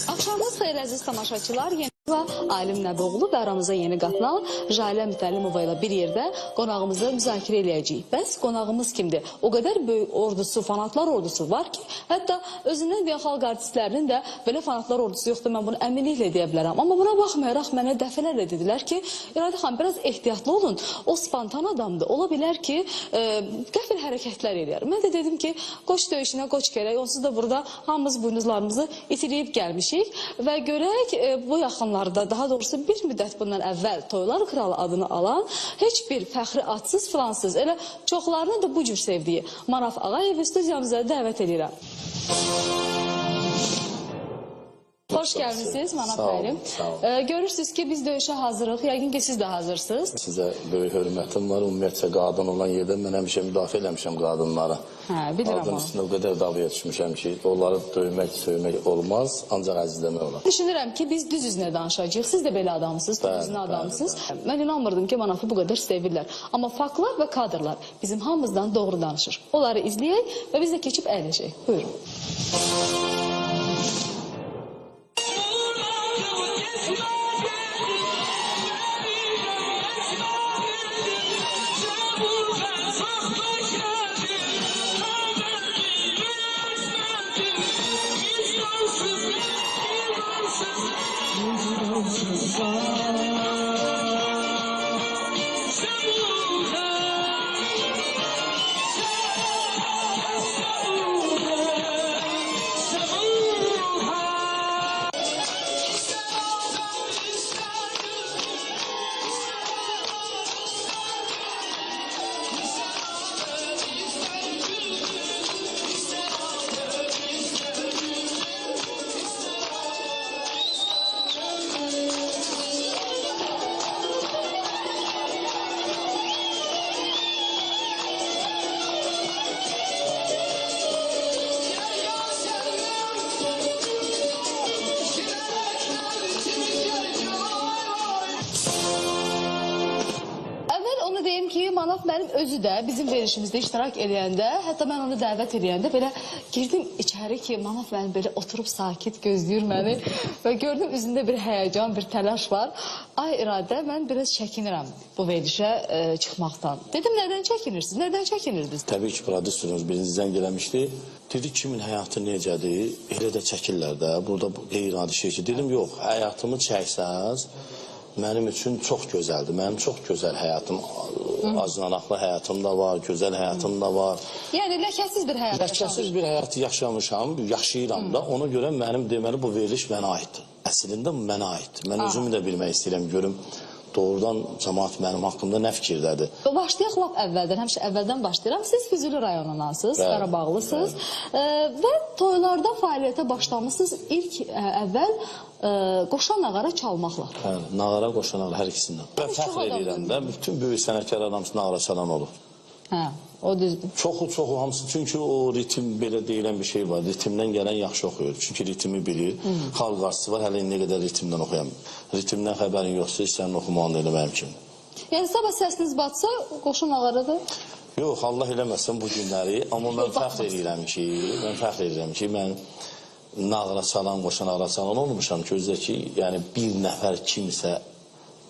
Axşamınız xeyir əziz tamaşaçılar. Alim Nəboğlu və aramıza yeni qatılan Jalə Mütəllimova ilə bir yerdə qonağımızı müzakirə eləyəcəyik. Bəs qonağımız kimdir? O qədər böyük ordusu, fanatlar ordusu var ki, hətta özündən deyən xalq artistlərinin də belə fanatlar ordusu yoxdur, mən bunu əminliklə deyə bilərəm. Amma buna baxmayaraq mənə dəfələrlə dedilər ki, İradə xan, biraz ehtiyatlı olun, o spontan adamdır. Ola bilər ki, qəfil hərəkətlər eləyər. Mən də dedim ki, qoç döyüşünə qoç gərək, onsuz da burada hamımız buynuzlarımızı itiləyib gəlmişik və görək bu yaxınlar daha doğrusu bir müddət bundan əvvəl Toylar Kralı adını alan heç bir fəxri adsız filansız, elə çoxlarını da bu cür sevdiyi Manaf Ağayevi studiyamıza dəvət edirəm. Hoş gəlmişsiniz Manaf Bəyim. Görürsünüz ki, biz döyüşə hazırıq. Yəqin ki, siz də hazırsınız. Sizə böyük hörmətim var. Ümumiyyətcə, qadın olan yerdə mən həmişə müdafiə eləmişəm qadınları. Bilirəm qadın üstündə o qədər davaya düşmüşəm ki, onları döymək, söymək olmaz, ancaq əzizləmək olar. Düşünürəm ki, biz düz üzünə danışacağıq. Siz də belə adamsınız, düz üzünə adamsınız. Mən inanmırdım ki, Manafı bu qədər sevirlər. Amma faktlar və kadrlar bizim hamımızdan doğru danışır. Onları izləyək və biz də keçib əyləşək. Buyurun. Manaf mənim özü də bizim verişimizdə iştirak eləyəndə, hətta mən onu dəvət eləyəndə belə girdim içəri ki, Manaf mənim belə oturub sakit gözləyir məni və gördüm üzündə bir həyəcan, bir təlaş var. Ay İradə, mən biraz çəkinirəm bu verilişə çıxmaqdan. Dedim, nədən çəkinirsiniz, nədən çəkinirdiniz? Təbii ki, prodüserimiz birinci zəng eləmişdi. Dedi, kimin həyatı necədir, elə də çəkirlər də, burada qeyri-adi şey ki. Dedim, yox, həyatımı çəksəz, mənim üçün çox gözəldir. Mənim çox gözəl həyatım, acınaqlı həyatım da var, gözəl həyatım da var. Yəni, ləkəsiz bir həyat yaşamışam. Ləkəsiz bir həyat yaşamışam, yaşayıram da. Ona görə mənim deməli bu veriliş mənə aiddir. Əslində mənə aiddir. Mən özümü də bilmək istəyirəm, görüm doğrudan cəmaat mənim haqqımda nə fikirdədir. Başlayaq lap əvvəldən, həmişə əvvəldən başlayıram. Siz Füzuli rayonundansınız, Qarabağlısınız və toylarda fəaliyyətə başlamışsınız ilk əvvəl qoşa nağara çalmaqla. Bəli, nağara qoşa nağara hər ikisindən. Və fəxr edirəm də, bütün böyük sənətkar adamsı nağara çalan olur. Hə, o düzdür. Çoxu hamısı, çünki o ritim belə deyilən bir şey var. Ritimdən gələn yaxşı oxuyur. Çünki ritmi bilir. Xalq artisti var, hələ nə qədər ritimdən oxuyam. Ritimdən xəbərin yoxsa, sənin oxumağını elə mənim kimi. Yəni, sabah səsiniz batsa, qoşa nağaradır? Yox, Allah eləməsin bu günləri. Amma mən fəxr edirəm ki, mən nağara çalan, qoşa nağara çalan olmuşam ki, özdə ki, yəni bir nəfər kimsə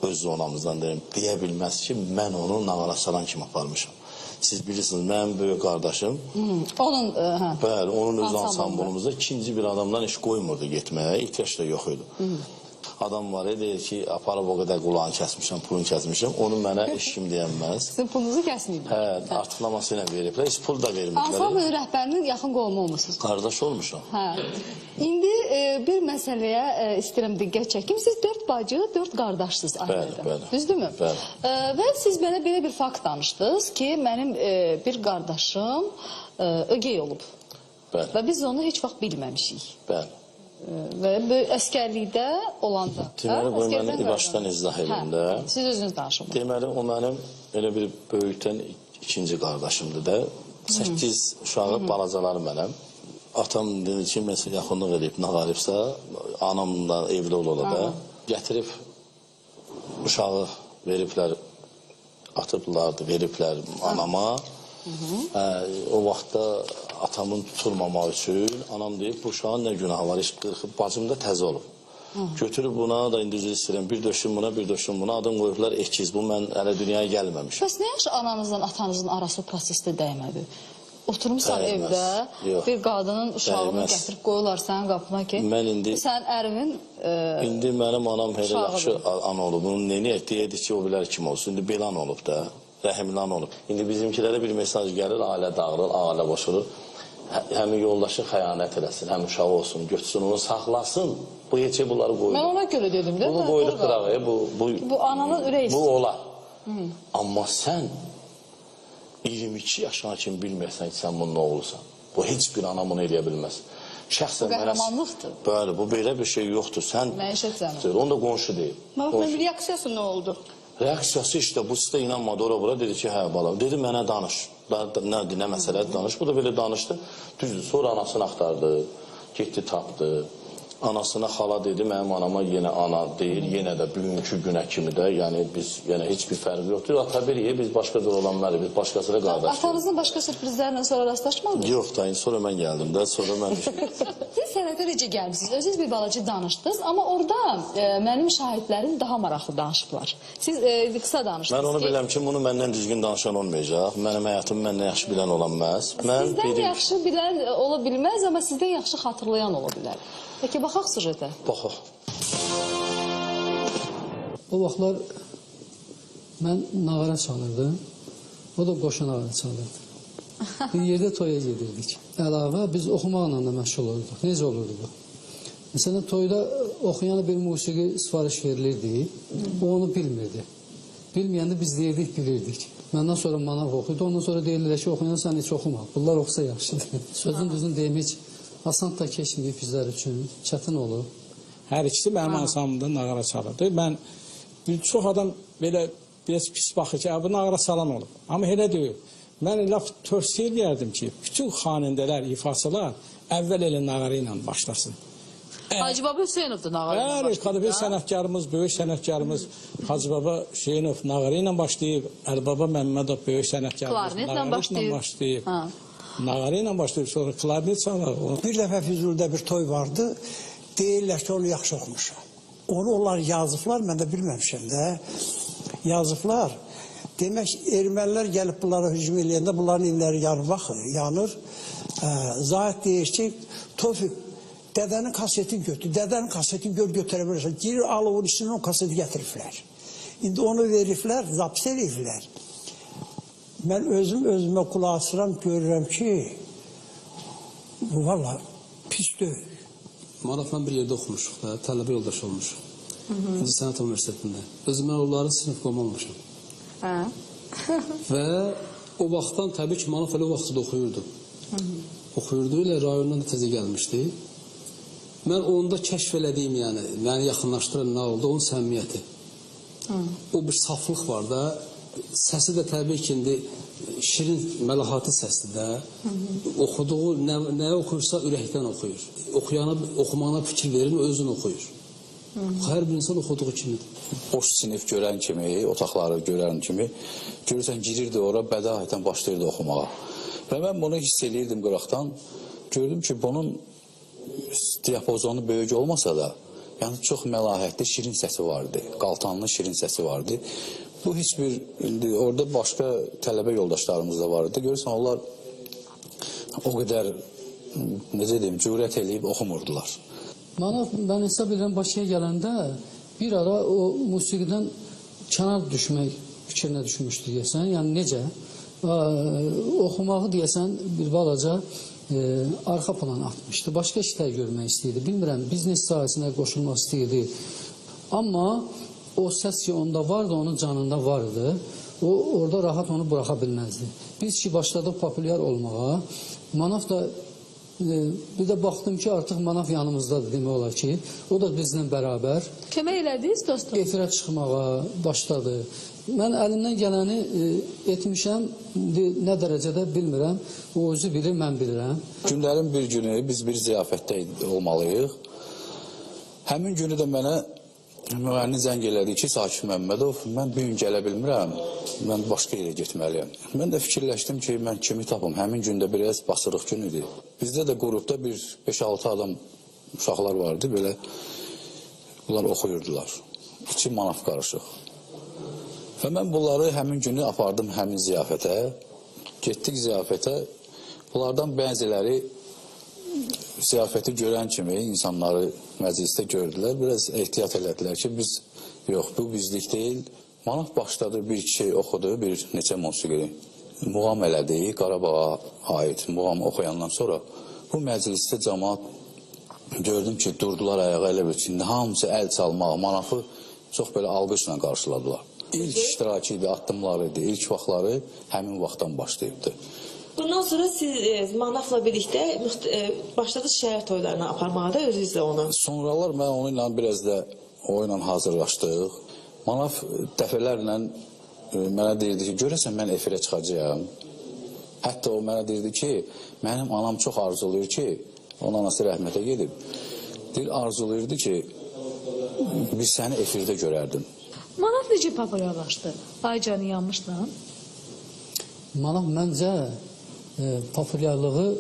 öz zonamızdan deyə bilməz ki, mən onu nağara çalan kimi aparmışam. Siz bilirsiniz, mənim böyük qardaşım, onun öz ansambulumuzda ikinci bir adamdan iş qoymurdu getməyə, ihtiyaç da yox idi. Adam var, deyir ki, aparıb o qədər qulağını kəsmişəm, pulunu kəsmişəm, onu mənə iş kim deyənməz. Sizin pulunuzu kəsməyib? Hə, artıqlaması ilə veriblər, heç pul da verməklər. Ansambul rəhbərinin yaxın qohumu olmuşsunuz. Qardaş olmuşam. Hə. İndi bir məsələyə istəyirəm diqqət çəkim. Siz 4 bacı, 4 qardaşsınız ailədə. Bəli. Düzdürmü? Bəli. Və siz belə bir fakt danışdınız ki, mənim bir qardaşım ögey olub. Bəli. Və biz onu heç vaxt bilməmişik. Bəli. Və əskərlikdə olanda. Deməli, bu məni başdan izah edin də. Siz özünüz danışın. Deməli, o mənim elə bir böyükdən ikinci qardaşımdır da. 8 uşağı balacaları mənəm. atam dedi ki, mesela yaxınlıq edib, nə qalibsə, anamla evli olada gətirib uşağı veriblər, atıblardı, veriblər anama. O vaxtda atamın tutulmamaq üçün anam deyib, bu uşağın nə günahı var, iş qırxıb, bacım da təzə olub. Götürüb buna da indi üzr istəyirəm, bir döşüm buna, bir döşüm buna, adım qoyublar ekiz, bu mən hələ dünyaya gəlməmişim. Bəs nə yaxşı ananızla atanızın arası prosesdə dəymədi? Oturmuşsan evdə, bir qadının uşağını gətirib qoyurlar sənin qapına ki, sən ərinin İndi mənim anam elə yaxşı ana olub, bunun neyini deyirdi ki, o bilər kim olsun, indi belə ana olub da, rəhimli ana olub. İndi bizimkilərə bir mesaj gəlir, ailə dağılır, ailə boşulur, həmin yoldaşı xəyanət eləsin, həm uşağı olsun, götürsün, onu saxlasın, bu heç bunları qoyulur. Mən ona görə dedim, deyil mi? Bunu qoyuluq qırağı, bu ananın ürək bu olar. Amma sən 22 yaşına kimi bilməyəsən ki, sən bunun oğlusan. Bu heç bir ana bunu eləyə bilməz. Bu qəhrəmanlıqdır. Bəli, bu belə bir şey yoxdur. Sən məişət zəmin. Onu da qonşu deyil. Reaksiyası nə oldu? Reaksiyası işte bu sizdə inanmadı, ora dedi ki, hə bala, dedi mənə danış. Nədir, nə məsələdir, danış. Bu da belə danışdı. Düzdür, sonra anasını axtardı, getdi, tapdı. Anasına xala dedi, mənim anama yenə ana deyil, yenə də bugünkü günə kimi də, yəni biz yenə heç bir fərqi yoxdur. Ata biliyə, biz başqa cür olanlarıq, biz başqasıyla qardaşıq. Atanızın başqa sürprizlərlə sonra rastlaşmadınız? Yox, dayın, sonra mən gəldim də, sonra mən... Siz sənətə necə gəlmişsiniz? Özünüz bir balaca danışdınız, amma orada mənim şahidlərim daha maraqlı danışıblar. Siz qısa danışdınız. Mən onu biləm ki, bunu məndən düzgün danışan olmayacaq. Mənim həyatım məndən yaxşı bilən olanmaz. Sizdən yaxşı bilən ola bilməz, amma sizdən yaxşı xatırlayan ola bilər. Peki, baxaq süjetə. Baxaq. O vaxtlar mən nağara çalırdım, o da qoşa nağara çalırdı. Bir yerdə toya gedirdik. Əlavə biz oxumaqla da məşğul olurduq. Necə olurdu bu? Məsələn, toyda oxuyana bir musiqi sifariş verilirdi, o onu bilmirdi. Bilməyəndə biz deyirdik, bilirdik. Məndən sonra manav oxuydu, ondan sonra deyirlər ki, oxuyana sən heç oxuma. Bunlar oxusa yaxşıdır. Sözün düzünü deyim, heç asan da keçməyib bizlər üçün, çətin olur. Hər ikisi mənim ansamda nağara çalırdı. Mən, çox adam belə biraz pis baxır ki, bu nağara çalan olub. Amma elə deyil. Mən elə tövsiyə edərdim ki, bütün xanəndələr, ifaçılar əvvəl elə nağara ilə başlasın. Hacı Baba Hüseynov da nağara ilə başlayıb. Bəli, sənətkarımız, böyük sənətkarımız Hacı Baba Hüseynov nağara ilə başlayıb, Əlbaba Məmmədov böyük sənətkarımız nağara ilə başlayıb. Nağara ilə başlayıb, sonra klarnet çalar. Bir dəfə Füzulidə bir toy vardı, deyirlər ki, onu yaxşı oxumuşam. Onu onlar yazıblar, mən də bilməmişəm də, yazıblar. Demək, ermənilər gəlib bunlara hücum eləyəndə, bunların evləri yanır. Zahid deyir ki, Tofiq, dədənin kasetini götür, dədənin kasetini götürə bilirsən. Girir, alovun içindən o kaseti gətiriblər. İndi onu veriblər, zapis eləyiblər. Mən özümə qulaq asıram, görürəm ki, bu valla pis deyil. Maraqla bir yerdə oxumuşuq da, tələbə yoldaş olmuşuq. İnci Sənət Universitetində. Özüm mən onların sinif qomu olmuşum. Və o vaxtdan təbii ki, Manaf elə o vaxtda oxuyurdu. Oxuyurdu, elə rayondan da təzə gəlmişdi. Mən onda kəşf elədiyim, yəni, məni yaxınlaşdıran nə oldu, onun səmimiyyəti. O bir saflıq var da, səsi də təbii ki, indi şirin, məlahati səsdir də. Oxuduğu, nə oxuyursa ürəkdən oxuyur. Oxumağına fikir verir, özünü oxuyur. Hər bir insan oxuduğu kimidir. Boş sinif görən kimi, otaqları görən kimi, görürsən, girirdi ora, bədahətən başlayırdı oxumağa. Və mən bunu hiss edirdim qıraqdan. Gördüm ki, bunun diapozonu böyük olmasa da, yəni çox məlahətli, şirin səsi vardı. Qaltanlı şirin səsi vardı. Bu heç bir, orada başqa tələbə yoldaşlarımız da vardı. Görürsən, onlar o qədər, necə deyim, cürət eləyib oxumurdular. Manaf, mən hesab edirəm, Bakıya gələndə bir ara o musiqidən kənar düşmək fikrinə düşmüşdü deyəsən. Yəni necə? Oxumağı deyəsən bir balaca arxa plan atmışdı. Başqa işlər görmək istəyirdi. Bilmirəm, biznes sahəsinə qoşulmaq istəyirdi. Amma o səs ki, onda vardı, onun canında vardı. O, orada rahat onu buraxa bilməzdi. Biz ki, başladıq populyar olmağa. Manaf da bir də baxdım ki, artıq Manaf yanımızdadır demək olar ki. O da bizlə bərabər. Kömək elədiniz dostum? Efirə çıxmağa başladı. Mən əlimdən gələni etmişəm, nə dərəcədə bilmirəm. O özü bilir, mən bilirəm. Günlərin bir günü biz bir ziyafətdə olmalıyıq. Həmin günü də mənə müğənni zəng elədi ki, Akif Məmmədov, mən bu gün gələ bilmirəm, mən başqa yerə getməliyəm. Mən də fikirləşdim ki, mən kimi tapım, həmin gündə biraz basırıq gün idi. Bizdə də qrupda bir 5-6 adam, uşaqlar vardı, belə bunlar oxuyurdular. İçi manaf qarışıq. Və mən bunları həmin günü apardım həmin ziyafətə, getdik ziyafətə, bunlardan bəziləri ziyafəti görən kimi insanları məclisdə gördülər, biraz ehtiyat elədilər ki, biz, yox, bu bizlik deyil. Manaf başladı, bir şey oxudu, bir neçə musiqi muğam elədi, Qarabağa aid muğam oxuyandan sonra bu məclisdə cəmaat gördüm ki, durdular ayağa elə bir içində, hamısı əl çalmaq, manafı çox belə alqışla qarşıladılar. İlk iştirakı idi, addımları idi, ilk vaxtları həmin vaxtdan başlayıbdı. Bundan sonra siz Manafla birlikdə başladınız şəhər toylarına aparmağa da özünüzlə onu. Sonralar mən onunla biraz da o ilə hazırlaşdıq. Manaf dəfələrlə mənə deyirdi ki, görəsən mən efirə çıxacağam. Hətta o mənə deyirdi ki, mənim anam çox arzulayır ki, onun anası rəhmətə gedib. Deyir, arzulayırdı ki, biz səni efirdə görərdim. Manaf necə populyarlaşdı? Aycanı yanmışdan. Manaf məncə populyarlığı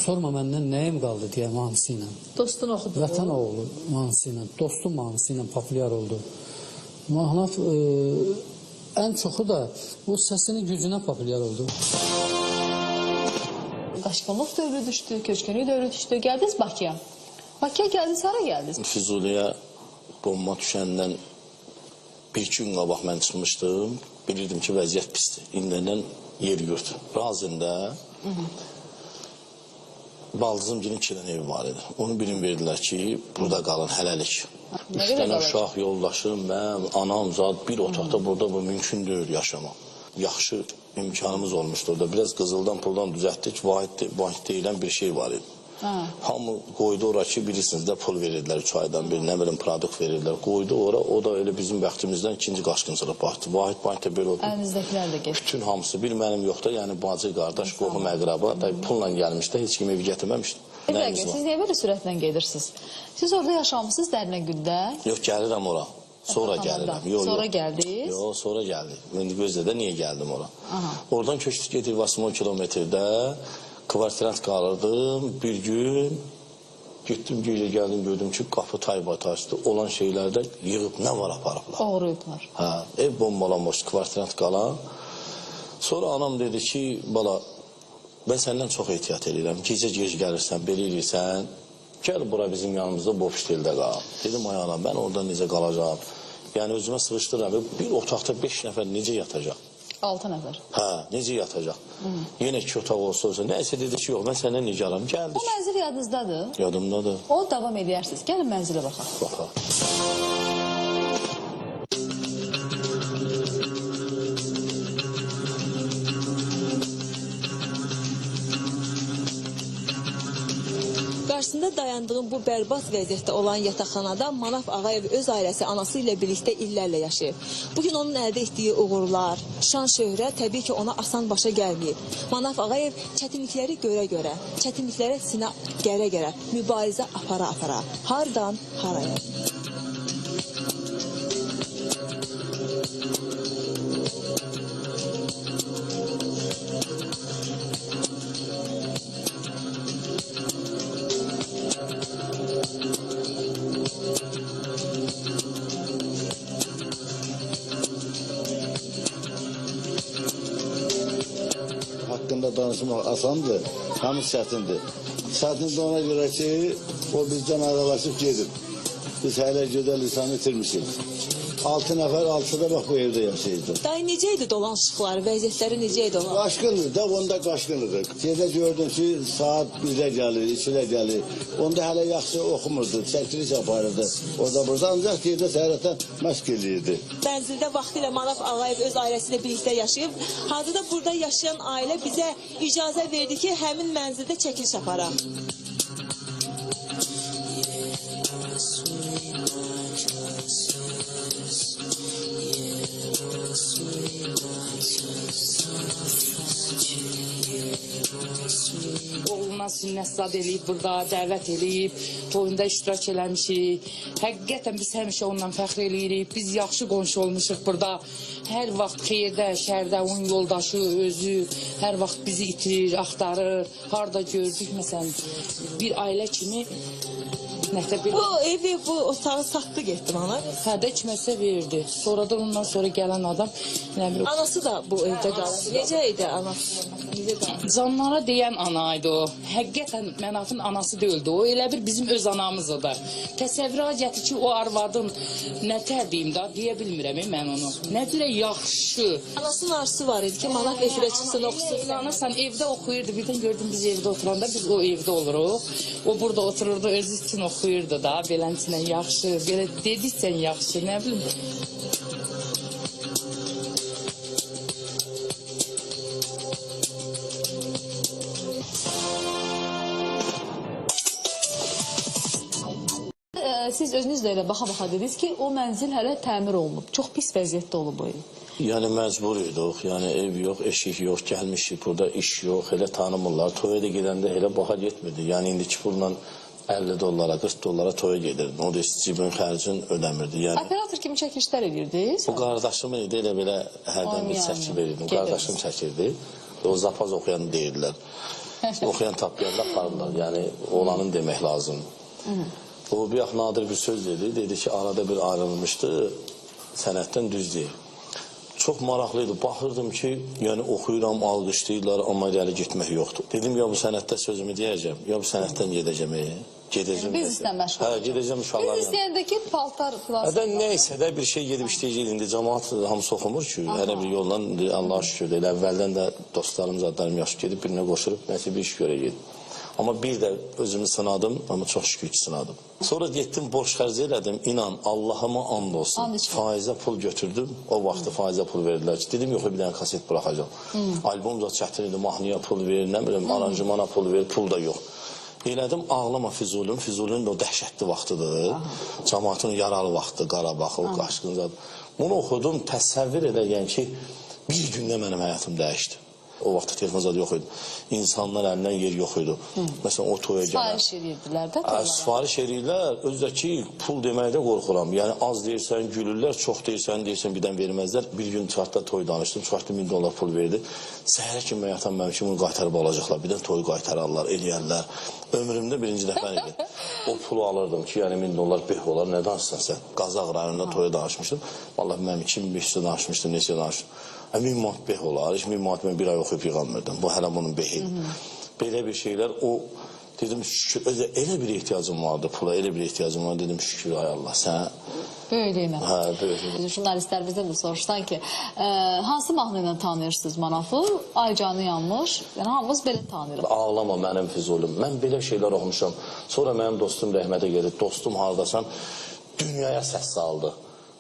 sorma məndən nəyim qaldı deyə mahnısı ilə. Dostun oxudu. Vətən oğlu mahnısı ilə, dostum mahnısı ilə populyar oldu. Manaf ən çoxu da o səsinin gücünə populyar oldu. Qaşqınlıq dövrü düşdü, köçkünlük dövrü düşdü. Gəldiniz Bakıya. Bakıya gəldiniz, hara gəldiniz? Füzuliyə bomba düşəndən bir gün qabaq mən çıxmışdım. Bilirdim ki, vəziyyət pisdir. İndəndən yer yurt. Razında baldızımgilin 2 dənə evi var idi. Onu birin verdilər ki, burada qalın hələlik. 3 dənə uşaq, yoldaşım, mən, anam, zat bir otaqda burada bu mümkün deyil yaşamaq. Yaxşı imkanımız olmuşdu orada. Biraz qızıldan puldan düzəltdik. Vahid deyilən bir şey var idi. Hamı qoydu ora ki, bilirsiniz də pul verirdilər 3 aydan bir, nə bilim produkt verirdilər. Qoydu ora, o da elə bizim bəxtimizdən ikinci qaçqınçılıq baxdı. Vahid bankda belə oldu. Əlinizdəkilər də getdi. Bütün hamısı bir mənim yoxda, yəni bacı, qardaş, qohum, əqraba da pulla gəlmişdi, heç kimi evi gətirməmişdi. Bir dəqiqə, siz niyə belə sürətlə gedirsiniz? Siz orada yaşamışsınız Dərnəgüldə. Yox, gəlirəm ora. Sonra gəlirəm. Sonra gəldiniz? Yox, sonra gəldik. İndi Gözlədə niyə gəldim ora? Oradan köçdük gedik 80 kilometrdə. Kvartirant qalırdım. Bir gün gittim, göylə gəldim, gördüm ki, qapı taybatashdı. Olan şeylərdə yığıb nə var aparıblar. Oğruyublar. Hə, ev bombalanmış, kvartirant qalan. Sonra anam dedi ki, bala, mən səndən çox ehtiyat edirəm. Gecə gec gəlirsən, belə edirsən. Gəl bura bizim yanımızda Bobşteldə qal. Dedim, ay anam, mən orada necə qalacağım? Yəni özümə sıxışdırıram. Bir otaqda 5 nəfər necə yatacaq? 6 nəfər. Hə, necə yatacaq? Yenə 2 otaq olsa, nəysə dedi ki, yox, mən səndən nigaram. Gəldik. O mənzil yadınızdadır? Yadımdadır. O davam edərsiniz. Gəlin mənzilə baxaq. Baxaq. Qarşısında dayandığım bu bərbad vəziyyətdə olan yataqxanada Manaf Ağayev öz ailəsi anası ilə birlikdə illərlə yaşayıb. Bugün onun əldə etdiyi uğurlar, şan şöhrət təbii ki ona asan başa gəlməyib. Manaf Ağayev çətinlikləri görə-görə, çətinliklərə sinə gələ-gələ, mübarizə apara-apara, hardan haraya. Hakkında danışmaq asandır, hamı çətindir. Çətindir ona görə ki, o bizdən aralaşıb gedib. Biz hələ gözəl insanı itirmişik. 6 nəfər, 6 da bax bu evdə yaşayırdı. Dayı necə idi dolanışıqları, vəziyyətləri necə idi onlar? Qaşqındır da, onda qaşqınıdır. Gecə gördüm ki, saat 1-də gəlir, 2-də gəlir. Onda hələ yaxşı oxumurdu, çəkiliş aparırdı. Orada burada ancaq gecə səhərətən məşq edirdi. Mənzildə vaxtilə Manaf Ağayev öz ailəsi ilə birlikdə yaşayıb. Hazırda burada yaşayan ailə bizə icazə verdi ki, həmin mənzildə çəkiliş aparaq. hamısını nəzzad eləyib burada, dəvət eləyib, toyunda iştirak eləmişik. Həqiqətən biz həmişə ondan fəxr eləyirik. Biz yaxşı qonşu olmuşuq burada. Hər vaxt xeyirdə, şərdə onun yoldaşı, özü hər vaxt bizi itirir, axtarır. Harda gördük, məsələn, bir ailə kimi Bu evi, bu otağı satdı getdi bana. Hədə içməsə verdi. Sonra da ondan sonra gələn adam, nə bilim, Anası da bu evdə qalır. Necə idi anası? canlara deyən ana idi o. Həqiqətən Mənafın anası deyildi. O elə bir bizim öz anamız o da. Təsəvvürə gətir ki, o arvadın nə tərdiyim da deyə bilmirəm mən onu. Nə deyirəm, yaxşı. Anasının arzusu var idi ki, Manaf efirə çıxsın, oxusun. Sən evdə oxuyurdu. Birdən gördüm biz evdə oturanda biz o evdə oluruq. O burada otururdu, özü üçün oxuyurdu da. Beləncə yaxşı, belə dedikcə yaxşı, nə bilim. Siz özünüz də elə baxa-baxa dediniz ki, o mənzil hələ təmir olunub. Çox pis vəziyyətdə olub o ev. Yəni məcbur idik. Yəni ev yox, eşik yox, gəlmişik burada iş yox, elə tanımırlar. Toya da gedəndə elə baha getmirdi. Yəni indiki pulla 50 dollara, 40 dollara toya gedirdin. O da cibin xərcin ödəmirdi. Yəni Operator kimi çəkilişlər edirdiniz? bu qardaşımın idi, elə belə hərdən bir çəkib verirdim. Qardaşım çəkirdi. O zapaz oxuyan deyirlər. Oxuyan taplayanda aparırlar. Yəni olanın demək lazım. O bir yax nadir bir söz dedi. Dedi ki, arada bir ayrılmışdı, sənətdən düz deyil. Çox maraqlıydı. Baxırdım ki, yəni oxuyuram, alqışlayırlar, amma irəli getmək yoxdur. Dedim, ya bu sənətdə sözümü deyəcəm, ya bu sənətdən gedəcəm. Gedəcəm. Bizlə məşğul. Hə, gedəcəm uşaqlarla. Biz istəyəndəki paltar filan. Neysə də bir şey gedib işləyəcək. İndi cəmaat hamısı oxumur ki, hələ bir yolla Allah'a şükür. Elə əvvəldən də dostlarım, zadlarım yaş gedib, birinə qoşulub, nəsə bir iş görə gedib. Amma bir də özümü sınadım, amma çox şükür ki sınadım. Sonra getdim, borç xərc elədim, inan, Allahıma and olsun. Faizə pul götürdüm, o vaxtı faizə pul verdilər ki, dedim, yox, bir dənə kaset buraxacam. Albom da çətin idi, mahnıya pul verir, nə bilim, aranjımana pul verir, pul da yox. Elədim, ağlama Füzulun, Füzulun da o dəhşətli vaxtıdır. Cəmaatın yaralı vaxtı, Qarabağ, o qaşqıncadır. Bunu oxudum, təsəvvür edəyən ki, bir gündə mənim həyatım dəyişdi. O vaxtda telefon zadı yox idi. İnsanlar əlindən yer yox idi. Məsələn, o toya gələn. Sifariş edirdilər də. Sifariş edirlər. Özdəki pul deməkdə qorxuram. Yəni az deyirsən gülürlər, çox deyirsən birdən verməzlər. Bir gün çıxartda toy danışdım. Çıxartda 1000 dollar pul verdi. Səhərə kimi mən yatan mənim kimi bunu qaytarıb alacaqlar. Birdən toyu qaytararlar, eləyərlər. Ömrümdə birinci dəfə idi. O pulu alırdım ki, yəni 1000 dollar beh olar. Nə danışsan sən? Qazaq rayonunda toya danışmışdım. Vallahi mən 2500 danışmışdım, neçə danışmışdım. 1000 manat beh olar, 1000 manat mən bir ay oxuyub yığanmırdım. Bu hələ bunun behi. Belə bir şeylər, o dedim şükür, elə bir ehtiyacım vardı pula, elə bir ehtiyacım vardı, dedim şükür ay Allah, sən... Böyüdüyümə. Hə, böyüdüyümə. Jurnalistlərimizdən də soruşsan ki, hansı mahnı ilə tanıyırsınız Manafı? Ay canı yanmış, yəni hamımız belə tanıyırıq. Ağlama mənim Füzulum, mən belə şeylər oxumuşam. Sonra mənim dostum rəhmətə gedib, dostum hardasan, dünyaya səs saldı.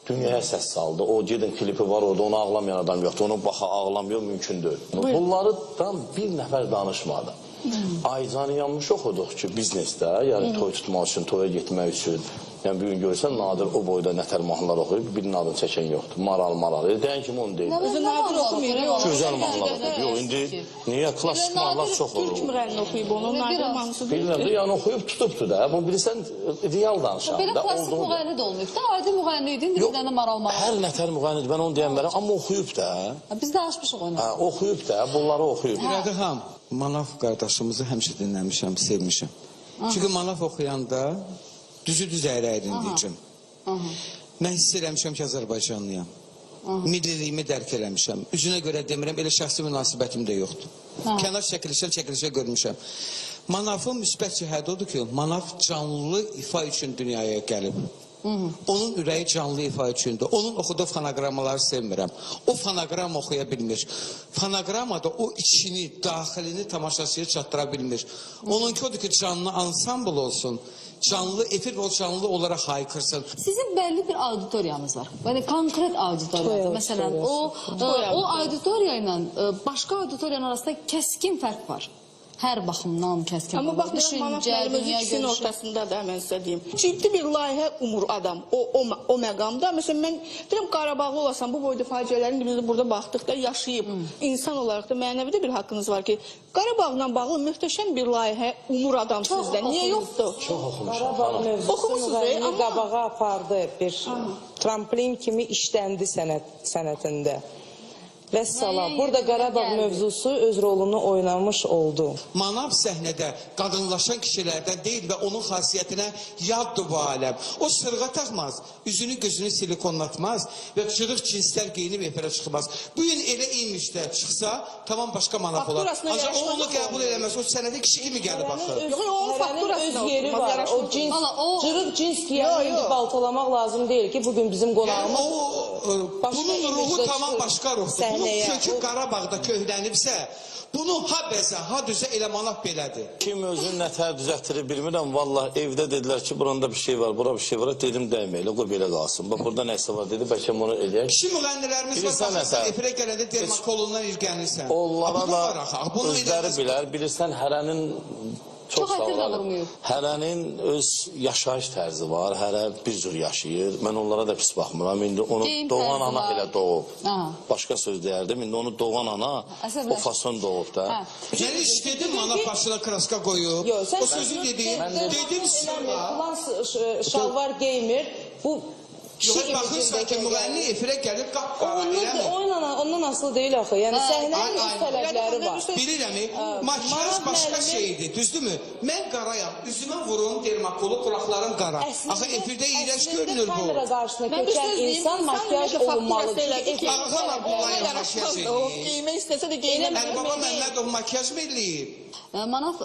Dünyaya səs saldı. O gedin klipi var orada, onu ağlamayan adam yoxdur. Onu baxa ağlamıyor, mümkün deyil. Bunlardan bir nəfər danışmadı. Aycanı yanmış oxuduq ki, biznesdə, yəni toy tutmaq üçün, toya getmək üçün. Yəni bugün görsən, Nadir o boyda nətər mahnılar oxuyub, birinin adını çəkən yoxdur. Maral. Deyən kimi onu deyil. Özü Nadir oxumuyor. Gözəl mahnılar oxuyub. Yox, indi niyə klassik mahnılar çox olur? Türk mürəllini oxuyub onu, Nadir mahnısı deyil. Bilirəm də, yəni oxuyub tutubdur da. Bu bilirsən, real danışan. Belə klassik müğənni də olmayıb da, adi müğənni idin, bir dənə maral. Hər nətər müğənnidir, mən onu deyən bərəm, amma oxuyub da. Biz də açmışıq onu. Oxuyub da, bunları oxuyub. Rədiham, Manaf qardaşımızı həmişə dinləmişəm, sevmişəm. Çünki Manaf oxuyanda düz əyrəydin deyəcəm. Mən hiss eləmişəm ki, Azərbaycanlıyam. Milliliyimi dərk eləmişəm. Üzünə görə demirəm, elə şəxsi münasibətim də yoxdur. Kənar çəkilişə görmüşəm. Manafın müsbət cəhədi odur ki, Manaf canlı ifa üçün dünyaya gəlib. Onun ürəyi canlı ifa üçündür. Onun oxuduğu fonoqramaları sevmirəm. O fonoqram oxuya bilmir. Fonoqramada o içini, daxilini tamaşaçıya çatdıra bilmir. Onunki odur ki, canlı ansambl olsun. Canlı, efir o canlı olaraq haykırsın. Sizin bəlli bir auditoriyanız var. Yəni konkret auditoriyanız. Məsələn, o auditoriya ilə başqa auditoriyanın arasında kəskin fərq var. hər baxımdan kəskin Amma olur. bax, Manaf müəllim özü ikisinin görüşü. ortasında da mən sizə deyim. Ciddi bir layihə umur adam o məqamda. Məsələn, mən deyirəm, Qarabağlı olasan, bu boyda faciələrin biz burada baxdıqda yaşayıb, insan olaraq da mənəvi də bir haqqınız var ki, Qarabağla bağlı möhtəşəm bir layihə umur adam sizdə. Niyə yoxdur? Çox oxumuşam. Qarabağ mövzusu Oxumusunuz, müğənnini amma- qabağa apardı, bir tramplin kimi işləndi sənətində. Vəssalam. Burada Qarabağ mövzusu öz rolunu oynamış oldu. Manav səhnədə qadınlaşan kişilərdən deyil və onun xasiyyətinə yaddır bu aləm. O sırğa taxmaz, üzünü gözünü silikonlatmaz və çırıq cinslər geyinib efirə çıxmaz. Bu gün elə imicdə çıxsa, tamam başqa manav olar. Fakturasına Ancaq o yarışmaz onu mı? qəbul eləməz, o sənətə kişi kimi gəlir baxır. Yox, onun Hərənin fakturasına öz yeri oturmaz, var. yaraşmaz. O cins, Valla o- cırıq cins giyəni indi baltalamaq lazım deyil ki, bugün bizim Yəni qonağımız o bunun ruhu imicdə tamam çıxır başqa ruhdur. Bunun səhnəyə. kökü Qarabağda köhlənibsə, bunu ha bəzə, ha düzə elə manav belədir. Kim özünü nətər düzəltdirir bilmirəm. Vallahi evdə dedilər ki, buranda bir şey var, bura bir şey var. Dedim dəyməklə, qoy belə qalsın. Bax burada nəsə var dedi, bəlkə bunu eləyək. Kişi müğənnilərimiz var, Bilirsən baxırsan, nəsə? efirə gələndə dermakolundan irgənirsən. Onlara Bu da var axı, bunu özləri eləməz. bilər. Bilirsən, hərənin Çox sağ xətir də olun. vurmuyub. Hərənin öz yaşayış tərzi var, hərə bir cür yaşayır. Mən onlara da pis baxmıram. İndi onu Geyim doğan tərzi ana var. elə doğub. Aha. Başqa söz deyərdim. İndi onu doğan ana Əsəbləş. o fason doğub da. Hə. Mən heç dedim ana başına kraska qoyub. Yox, sən O sözü dedim. Dedim sırğa. Ulan şalvar geymir. Bu Yox, baxırsan ki, müğənni efirə gəlib qapqara, eləmi? ondan asılı deyil axı. Yəni səhnənin öz tələbləri var. Bilirəm, makyaj başqa şeydir, düzdürmü? Mən qarayam, üzümə vurun dermakolu, qulaqlarım qara. Axı efirdə iyrənc görünür bu. Kamera qarşısına Mən bir keçən söz deyim, insan makyaj fakturası olunmalıdır. elədi ki, Ağzına bulayım yaraşmaz makyaj da o eləyir. giymək istəsə də geyinəməz. Ərbaba Məmmədov makyaj mı eləyib? Manav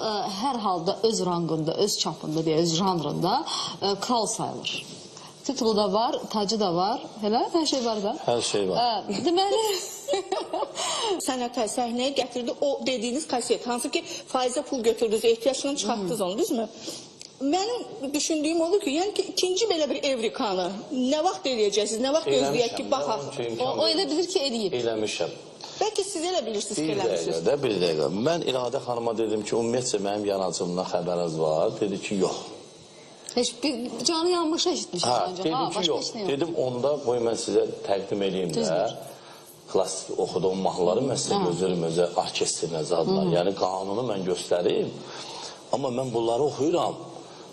hər halda öz rangında, öz çapında, deyə, öz janrında kral sayılır. Titulu da var, tacı da var, elə hər şey var da. Hər şey var. Deməli, Sənətə, səhnəyə gətirdi o dediyiniz kaset. Hansı ki faizə pul götürdünüz, ehtiyacından çıxartdınız onu, düzmü? Mənim düşündüyüm odur ki, yəni ki, ikinci belə bir Evrikanı nə vaxt eləyəcəksiniz, nə vaxt gözləyək ki, baxaq. o elə bilir ki, eləyib. Eləmişəm. Bəlkə siz elə bilirsiniz ki, Bir eləmişsiniz. dəqiqə, bir dəqiqə. Mən İradə xanıma dedim ki, ümumiyyətcə mənim yanacımdan xəbəriniz var. Dedi ki, yox. Heç bir canı yanmış eşitmişim Hə, ancaq. dedim ki, yox. Dedim, onda qoy mən sizə təqdim edeyim də. Düzdür. Klassik oxuduğum mahnıları mən sizə gözlərim özə orkestrinə zadlar. Yəni qanunu mən göstərim. Amma mən bunları oxuyuram.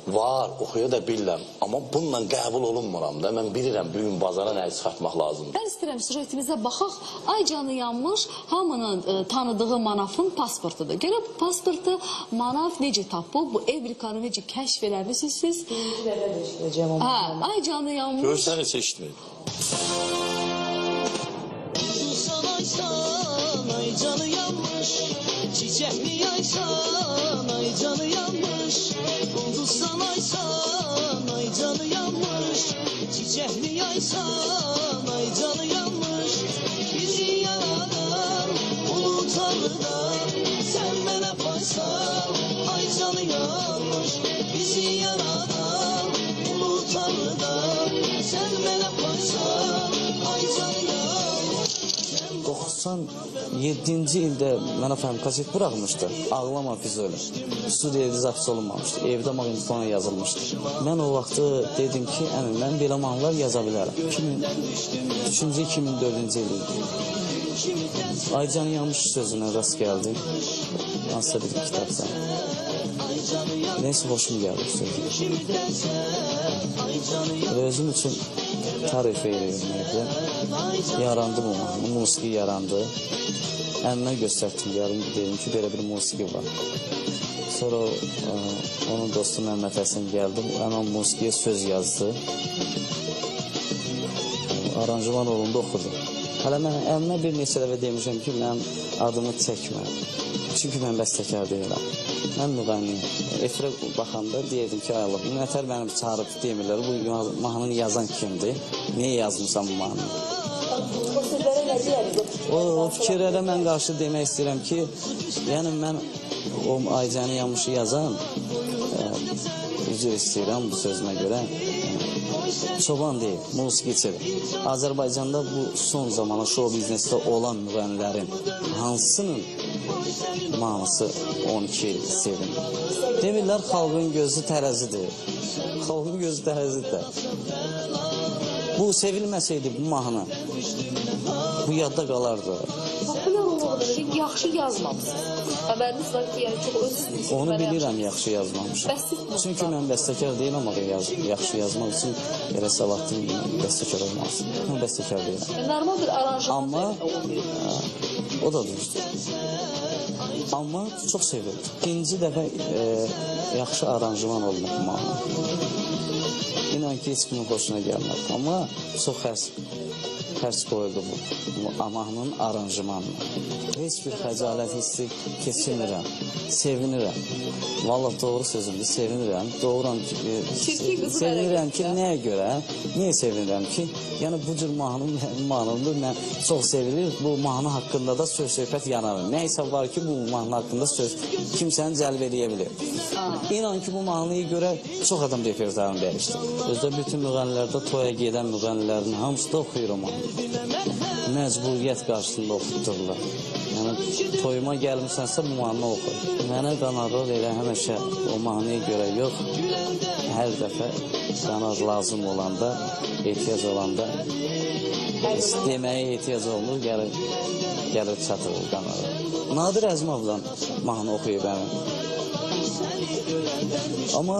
Var, oxuya da bilirəm. Amma bununla qəbul olunmuram da. Mən bilirəm, bugün bazara nəyi çıxartmaq lazımdır. Mən istəyirəm süjetimizə baxaq. Ay canı yanmış, hamının tanıdığı Manafın pasportudur. Görə bu pasportu Manaf necə tapıb, bu Evrikanı necə kəşf eləmişsiniz siz? Hə, ay canı yanmış. Görsən heç eşitməyib. Ay canı yanmış, çiçek mi yaysan, ay canı yanmış. Buldusan aysan, ay canı yanmış, çiçek mi yaysan, ay canı yanmış. Bizi yaradan, ulu Tanrı'dan, sen bana paysan, ay canı yanmış. Bizi yaradan, ulu Tanrı'dan, sen bana paysan, ay canı yanmış. 97-ci ildə mənə fəhəm kaset buraxmışdı. Ağlama Füzuli. Studiyada zapis olunmamışdı. Evdə maqnitofona yazılmışdı. Mən o vaxtı dedim ki, əmin, mən belə mahnılar yaza bilərəm. 2003-2004-cü il idi. Aycan yanmış sözünə rast gəldim. Hansısa bir kitabsa. Neyse hoşum gəldi sözü. Özüm üçün tarif edirəm. Yarandı bu mahnı, musiqi yarandı. Əmmə göstərdim, dedim ki, belə bir musiqi var. Sonra onun dostu Məhəmməd Həsən gəldi, həmən musiqiyə söz yazdı. Aranjman olunda oxudu. Hələ mən əmmə bir neçə dəfə demişəm ki, mənim adımı çəkmə. Çünki mən bəstəkar deyirəm. Mən müğənniyim. Efirə baxanda deyirdim ki, ay Allah, nətər mənim çağırıb demirlər, bu mahnını yazan kimdir? Niyə yazmışam bu mahnını? O fikirlərə mən qarşı demək istəyirəm ki, yəni mən o Aycanı yanmışı yazan, üzr istəyirəm bu sözümə görə, çoban deyil, musiqiçidir. Azərbaycanda bu son zamanı show biznesdə olan müğənnilərin hansının Mahnısı 12 sevin. Demirlər xalqın gözü tərəzidir. Xalqın gözü tərəzidir. Bu sevilməsəydi bu mahnı, bu yadda qalardı. Populyar olmalıdır ki, yaxşı yazmamışsınız. Xəbəriniz var ki, yəni çox öz... Onu bilirəm, yaxşı yazmamışam. Çünki mən bəstəkar deyiləm, amma yaxşı yazmaq üçün elə savadlı bəstəkar olmaz. Mən bəstəkar deyiləm. Normal bir aranjman. Amma o da düzdür. Amma çox sevirdim. İkinci dəfə yaxşı aranjman olmaq mahnı. İnan ki, heç kimin xoşuna gəlmədi. Amma çox hərs qoyuldu bu mahnının aranjmanına. Heç bir xəcalət hissi keçirmirəm, sevinirəm. Vallahi doğru sözümdür, sevinirəm. Sevinirəm ki, nəyə görə? Niyə sevinirəm ki? Yəni bu cür mahnını mən çox sevilir. Bu mahnı haqqında da söz-söhbət yanarım. Nəysə var ki, bu mahnı haqqında kimsəni cəlb edə bilir. İnan ki, bu mahnıya görə çox adam repertuarını dəyişdi. Özdə bütün müğənnilərdə toya gedən müğənnilərin hamısı da oxuyur o mahnı. Məcburiyyət qarşısında oxutdurlar. Yəni, toyuma gəlmişsənsə bu mahnı oxu. Mənə qanarlar elə həmişə o mahnıya görə yox, hər dəfə qanar lazım olanda, ehtiyac olanda, deməyə ehtiyac olunur, gəlir çatır qanara. Nadir Əzimovdan mahnı oxuyub əmin. Amma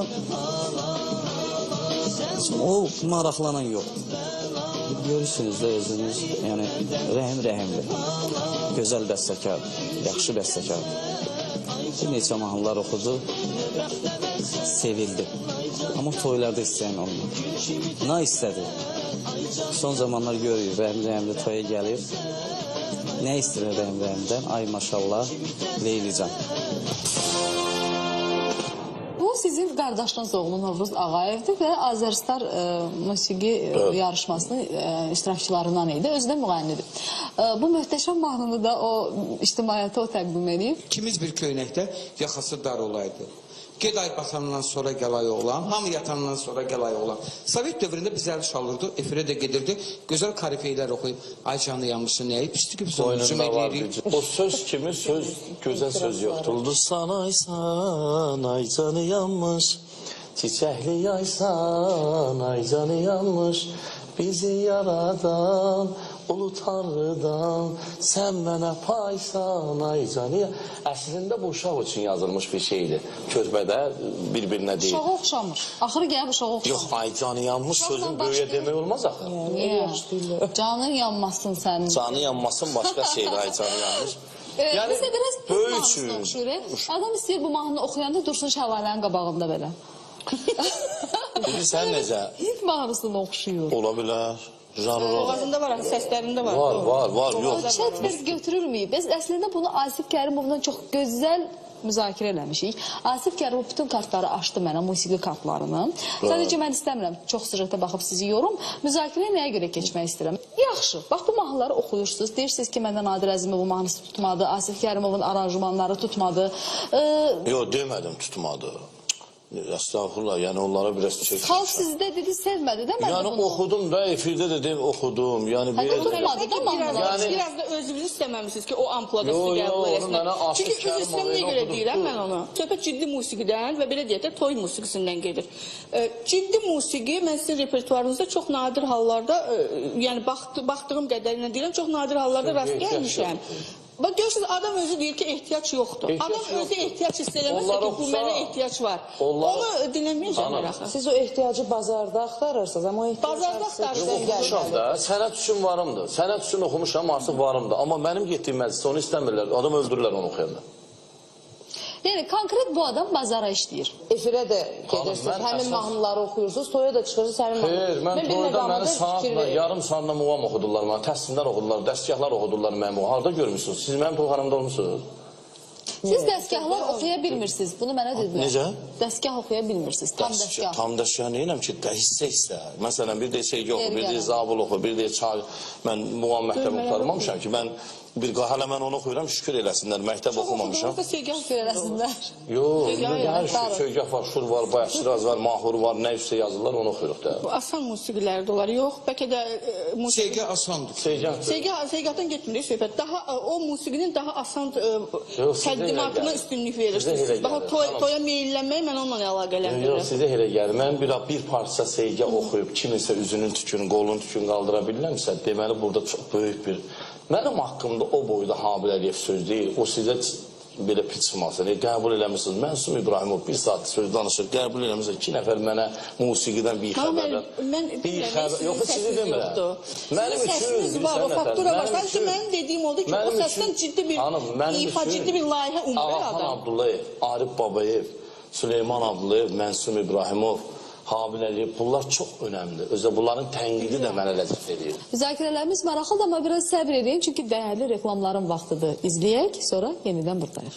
o maraqlanan yoxdur. Görürsünüz də özünüz, yəni rəhimdir, gözəl bəstəkardır, yaxşı bəstəkardır. Bir neçə mahnılar oxudu, sevildi. Amma toylarda istəyən olmadı. Nə istədi? Son zamanlar görürük, rəhimli toya gəlir. Nə istəyir rəhimdən? Ay maşallah, Leylican. Bu sizin qardaşınız oğlu Novruz Ağayevdir və Azəristar musiqi yarışmasının iştirakçılarından idi. Özü də müğənnidir. Bu möhtəşəm mahnını da o ictimaiyyətə o təqdim edib. İkimiz bir köynəkdə yaxası dar olaydı. Ged ay batandan sonra gəl ay oğlan, hamı yatandan sonra gəl ay oğlan. Sovet dövründə bizə çalırdı, efirə də gedirdi, gözəl karifeylər oxuyub, ay canlı yanlışı nəyi, pisdir ki biz onu hücum edirik. O söz kimi gözəl söz yoxdur. Ulduzsan aysan, ay canı yanmış, çiçəkli yaysan, ay canı yanmış, bizi yaradan, ulu Tanrıdan, sən mənə paysan, ay canı. Əslində bu uşaq üçün yazılmış bir şeydir. Körbədə bir-birinə deyil. Uşağı oxşamır. Axırı gəlib uşağı oxşamır. Yox, ay canı yanmış sözün böyüyə demək olmaz axı. Canın yanmasın sənin. Canı yanmasın başqa şeydir, ay canı yanmış. Bizə biraz böyücü oxşuyur. Adam istəyir bu mahnını oxuyanda dursun şəlalənin qabağında belə. Bilirsən necə? Hint mahnısını oxşuyur. Ola bilər. Boğazında var, səslərində var. Var, yox. Çətbir götürürmüyük? Biz əslində bunu Asif Kərimovla çox gözəl müzakirə eləmişik. Asif Kərimov bütün kartları açdı mənə, musiqi kartlarını. Sadəcə mən istəmirəm, çox süjetə baxıb sizi yorum. Müzakirəyə nəyə görə keçmək istəyirəm? Yaxşı, bax bu mahnıları oxuyursunuz. Deyirsiniz ki, məndə Nadir Əzimovun mahnısı tutmadı, Asif Kərimovun aranjmanları tutmadı. Yox, demədim tutmadı. Estağfurullah, yəni onlara biraz çəkmişəm. Xalq sizdə dedi, sevmədi də mən yəni bunu. oxudum da, efirdə də deyim, oxudum. Yəni tutmadı da mahnılar. Biraz da özünüz istəməmişsiniz ki, o amplada sizi qəbul eləsinlər. Çünki üzr istəyəm, niyə görə deyirəm mən onu? Söhbət ciddi musiqidən və belə deyək də toy musiqisindən gedir. Ciddi musiqi, mən sizin repertuarınızda çox nadir hallarda, yəni baxdığım qədərilə deyirəm, çox nadir hallarda rast gəlmişəm. Bax, görürsünüz, adam özü deyir ki, ehtiyac yoxdur. Adam özü ehtiyac hiss eləməsə ki, bu mənə ehtiyac var. Onu dinləməyəcəklər axı. Siz o ehtiyacı bazarda axtarırsınız, amma o ehtiyac oxumuşam da, sənət üçün varımdır. Sənət üçün oxumuşam, artıq varımdır. Amma mənim getdiyim məclisdə onu istəmirlər. Adam öldürürlər onu oxuyanda. Yəni, konkret bu adam bazara işləyir. Efirə də gedirsiniz, həmin mahnıları oxuyursunuz, toya da çıxırsınız, həmin mahnıları. Xeyr, mən toyda məni saatla, yarım saatla muğam oxudurlar, mənə təslimlər oxudurlar, dəstgahlar oxudurlar mənim muğam. Harada görmüşsünüz? Siz mənim proqramda olmuşsunuz. Siz dəstgahlar oxuya bilmirsiniz, bunu mənə dedilər. Necə? Dəstgah oxuya bilmirsiniz, tam dəstgah. Tam dəstgah neyəm ki, hissə. Məsələn, bir deyək şey yox, bir deyək zabul oxu, bir deyək çay. Mən muğam məktəbi qurtarmamışam ki, mən hələ mən onu oxuyuram, şükür eləsinlər, məktəb oxumamışam. Çox oxuduğunuzda segah Görələsinlər. Yox, hər şey, Söygah var, Şur var, Bayaqşiraz var, Mahur var, nə üstə yazırlar, onu oxuyuruq da. Asan musiqilər də olar, yox, bəlkə də Segah asandır. Segahdan getmirik söhbət. Daha o musiqinin daha asan təqdimatına üstünlük verirsiniz. Bax, toya meyillənmək mən onunla əlaqələndirirəm. Yox, sizə elə gəlir. Mən bir parça Segah oxuyub, kiminsə üzünün tükünü, qolunun tükünü qaldıra bilirəmsə, deməli burada çox böyük bir... Mənim haqqımda o boyda Habil Əliyev söz deyil, o sizə belə piçmasın, qəbul eləmişsiniz. Mənsum İbrahimov bir saat söz danışır, qəbul eləmişsiniz, 2 nəfər mənə musiqidən bir xəbərlər. Yox, sizi demirəm. Mənim üçün, o faktura var. Sanki mənim dediyim oldu ki, o səsdən ciddi bir ifa, ciddi bir layihə umur adam. Ağaxan Abdullayev, Arif Babayev, Süleyman Abdullayev, Mənsum İbrahimov, Habil Əliyev, bunlar çox önəmlidir. Özdə bunların tənqidi də mənə ləzzət edir. Müzakirələrimiz maraqlıdır, amma biraz səbr edin, çünki dəyərli reklamların vaxtıdır. İzləyək, sonra yenidən buradayıq.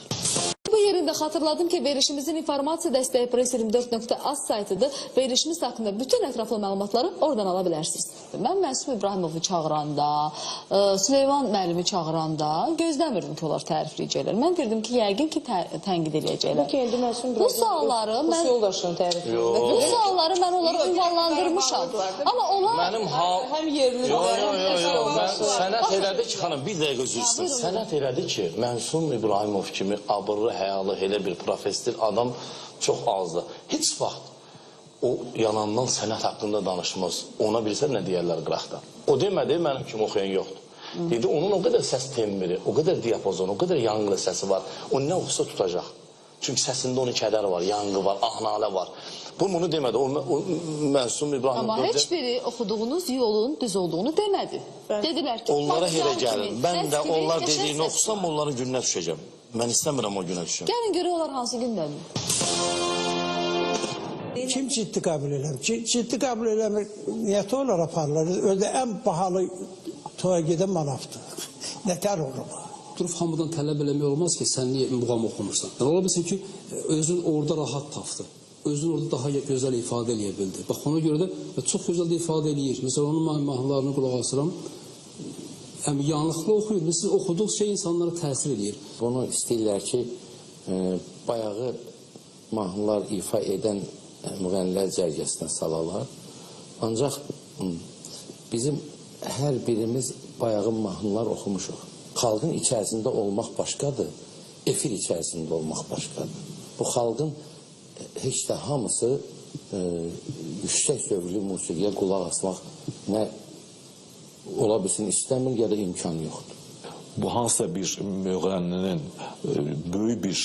Bu yerində xatırladım ki, verilişimizin informasiya dəstəyi press24.az saytıdır. Verilişimiz haqqında bütün ətraflı məlumatları oradan ala bilərsiniz. Mən Mənsum İbrahimovu çağıranda, Süleyman müəllimi çağıranda gözləmirdim ki, onlar tərifləyəcəklər. Mən dedim ki, yəqin ki, tənqid eləyəcəklər. Bu sualları mən onları ünvanlandırmışam. Amma onlar həm yerini... Sənət elədi ki, xanım, bir dəqiqə üzr istəyirəm. Sənət elədi ki, Mənsum İbrahimov kimi abırlı, həyalı, elə bir professor adam çox azdır. Heç vaxt o yalandan sənət haqqında danışmaz. Ona bilsən nə deyərlər qıraqdan. O demədi, mənim kimi oxuyan yoxdur. Dedi, onun o qədər səs tembri, o qədər diapazon, o qədər yanğı səsi var. O nə oxusa tutacaq. Çünki səsində onun kədər var, yanğı var, ahnalə var. Bunu demədi. O Mənsum İbrahimov... Amma heç biri oxuduğunuz yolun düz olduğunu demədi. Dedilər ki... Onlara elə gəlir. Mən də onlar dediyini oxusam, onların gününə düşəcəm. Mən istəmirəm o günə düşəm. Gəlin görə onlar hansı gündədir? Kim ciddi qəbul eləmir? Ciddi qəbul eləmir, niyyəti olar aparırlar. Özdə ən bahalı toya gedən manavdır. Nətər olur bu? Durub hamıdan tələb eləmək olmaz ki, sən niyə muğam oxumursan? Ola bilsin ki, özün orada rahat tapdı. Özün orada daha gözəl ifadə eləyə bildi. Bax, ona görə də çox gözəl də ifadə eləyir. Məsələn, onun mahnılarını qulaq asıram. Yanlıqlı oxuyur. Siz oxuduğu şey insanlara təsir edir. Bunu istəyirlər ki, bayağı mahnılar ifa edən müğənnilər cərgəsinə salalar. Ancaq bizim hər birimiz bayağı mahnılar oxumuşuq. Xalqın içərisində olmaq başqadır, efir içərisində olmaq başqadır. Bu xalqın heç də hamısı yüksək sövlü musiqiyə qulaq asmaq nə ola bilsin istəmir, ya da imkan yoxdur. Bu hansısa bir müğənninin böyük bir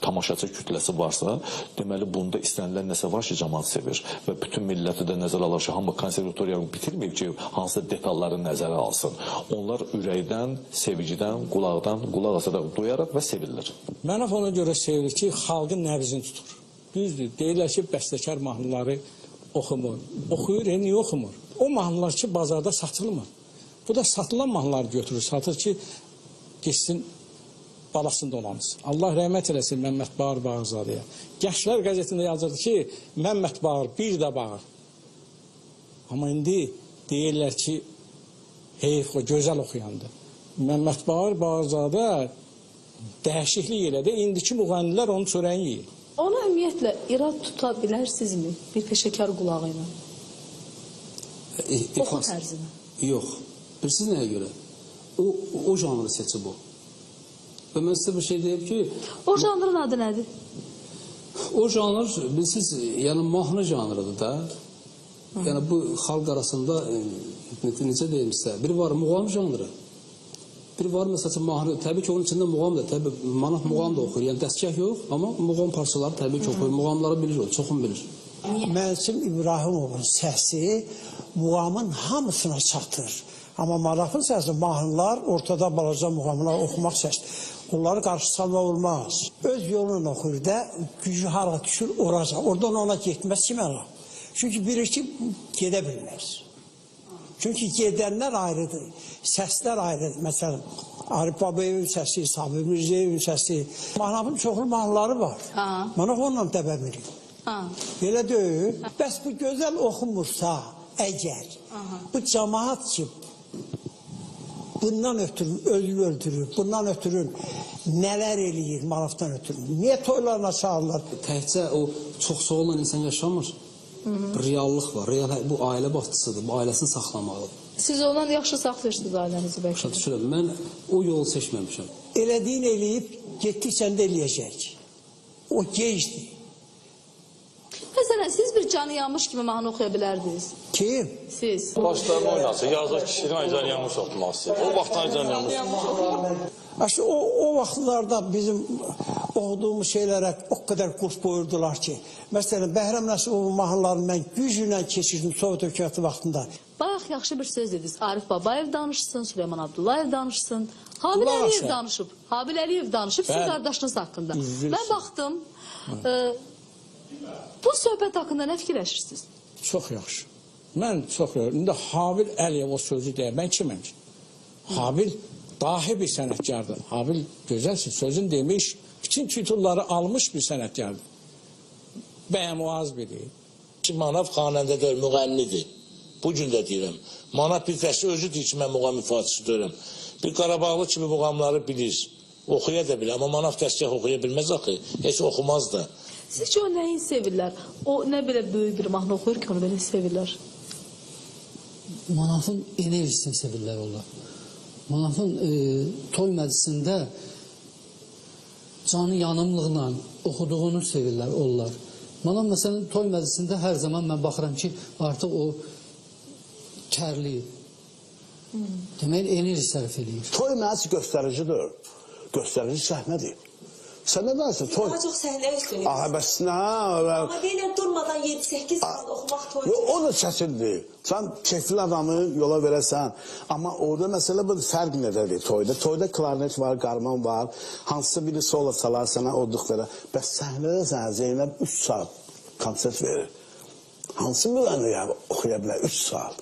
tamaşaçı kütləsi varsa, deməli bunda istənilən nəsə var ki, cəmaat sevir və bütün milləti də nəzərə alır ki, hamı konservatoriyanı bitirməyib ki, hansısa detalları nəzərə alsın. Onlar ürəkdən, sevgidən, qulaqdan, qulaq asaraq duyaraq və sevirlər. Mənaf ona görə sevilir ki, xalqın nəbzini tutur. Düzdür, deyirlər ki, bəstəkar mahnıları oxumur. Oxuyur, niyə oxumur? O mahnılar ki, bazarda satılmır. Bu da satılan mahnıları götürür, satır ki, geçsin balasında olanız. Allah rəhmət eləsin Məmməd Bağır Bağırzadıya. Gənclər qəzetində yazırdı ki, Məmməd Bağır bir də bağır. Amma indi deyirlər ki, heyf o gözəl oxuyandı. Məmməd Bağır Bağırzadə dəyişiklik elədi. İndiki müğənnilər onun çörəyin yiyir. Ona ümumiyyətlə irad tuta bilərsinizmi bir peşəkar qulağı ilə? Oxu tərzinə. Yox. Bilirsiniz nəyə görə? O janrı seçib o. Və mən sizə bir şey deyib ki... O janrın adı nədir? O janr, bilirsiniz, yəni mahnı janrıdır da. Yəni bu xalq arasında, necə deyim sizə, bir var muğam janrı. Bir var məsələn mahnı, təbii ki onun içində muğam da, təbii manaf muğam da oxuyur. Yəni dəstgah yox, amma muğam parçaları təbii ki oxuyur. Muğamları bilir o, çoxun bilir. Mənsum İbrahimovun səsi muğamın hamısına çatır. Amma maraqlı səsi mahnılar, ortada balaca muğamlar oxumaq səsdir. Onları qarşı salma olmaz. Öz yolunu oxuyur da, gücü hara düşür oraca. Oradan ona getməz ki mənə. Çünki bilir ki, gedə bilməz. Çünki gedənlər ayrıdır, səslər ayrıdır. Məsələn, Arif Babayevin səsi, Sabir Mirzəyevin səsi. Manafın çoxlu mahnıları var. Manaf onunla dəbə bilir. Belə deyil. Bəs bu gözəl oxumursa, əgər bu cəmaat ki, bundan ötürü ölü öldürür, bundan ötürü nələr eləyir manafdan ötürü. Niyə toylarına çağırırlar? Təkcə o çox sağ olan insan yaşamır. Reallıq var. Real, bu ailə başçısıdır. Bu ailəsini saxlamalıdır. Siz ondan yaxşı saxlayırsınız ailənizi bəlkə. Başa düşürəm. Mən o yolu seçməmişəm. Elədiyini eləyib, getdikcə də eləyəcək. O gecdir. Məsələn, siz bir canı yanmış kimi mahnı oxuya bilərdiniz. Kim? Siz. Başlarına oynasın, yazıq kişinin aycan yanmış oxumaq istəyir. O vaxtdan aycan yanmış. Aşı o vaxtlarda bizim oxuduğumuz şeylərə o qədər kurs buyurdular ki, məsələn, Bəhrəm Nəsibovun mahnılarını mən güclə keçirdim Sovet hökuməti vaxtında. Bayaq yaxşı bir söz dediniz. Arif Babayev danışsın, Süleyman Abdullayev danışsın. Habil Əliyev danışıb. Habil Əliyev danışıb sizin qardaşınız haqqında. Mən baxdım. Bu söhbət haqqında nə fikirləşirsiniz? Çox yaxşı. Mən çox yaxşı. İndi Habil Əliyev o sözü deyər. Mən kiməm ki? Habil dahi bir sənətkardır. Habil gözəlsin, sözün demiş, bütün titulları almış bir sənətkardır. Bəyəmuaz biri. Manav xanəndədir, müğənnidir. Bu gün də deyirəm. Manav bir fəsli özüdür ki, mən muğam ifaçısı deyirəm. Bir Qarabağlı kimi muğamları bilir. Oxuya da bilir. Amma Manav təsgah oxuya bilməz axı. Heç oxumaz da. Sizcə o nəyi sevirlər? O nə belə böyük bir mahnı oxuyur ki, onu belə sevirlər? Manafın enerjisini sevirlər onlar. Manafın toy məclisində canı yanımlıqla oxuduğunu sevirlər onlar. Manaf məsələn toy məclisində hər zaman mən baxıram ki, artıq o kərliyir. Demək enerji sərf edir. Toy məclisi göstəricidir. Göstərici səhnədir. Sən nə danışsın? Daha çox səhnə üstünlük. Aha, bəs nə? Amma deyilən durmadan 7-8 saat oxumaq toy. O da çətindir. Sən keyfli adamı yola verəsən. Amma orada məsələ bu fərq nədədir toyda? Toyda klarnet var, qarman var. Hansısa biri solo çalar sənə orduqlara. Bəs səhnədə sənə Zeynəb 3 saat konsert verir. Hansı müğənni oxuya bilər 3 saat?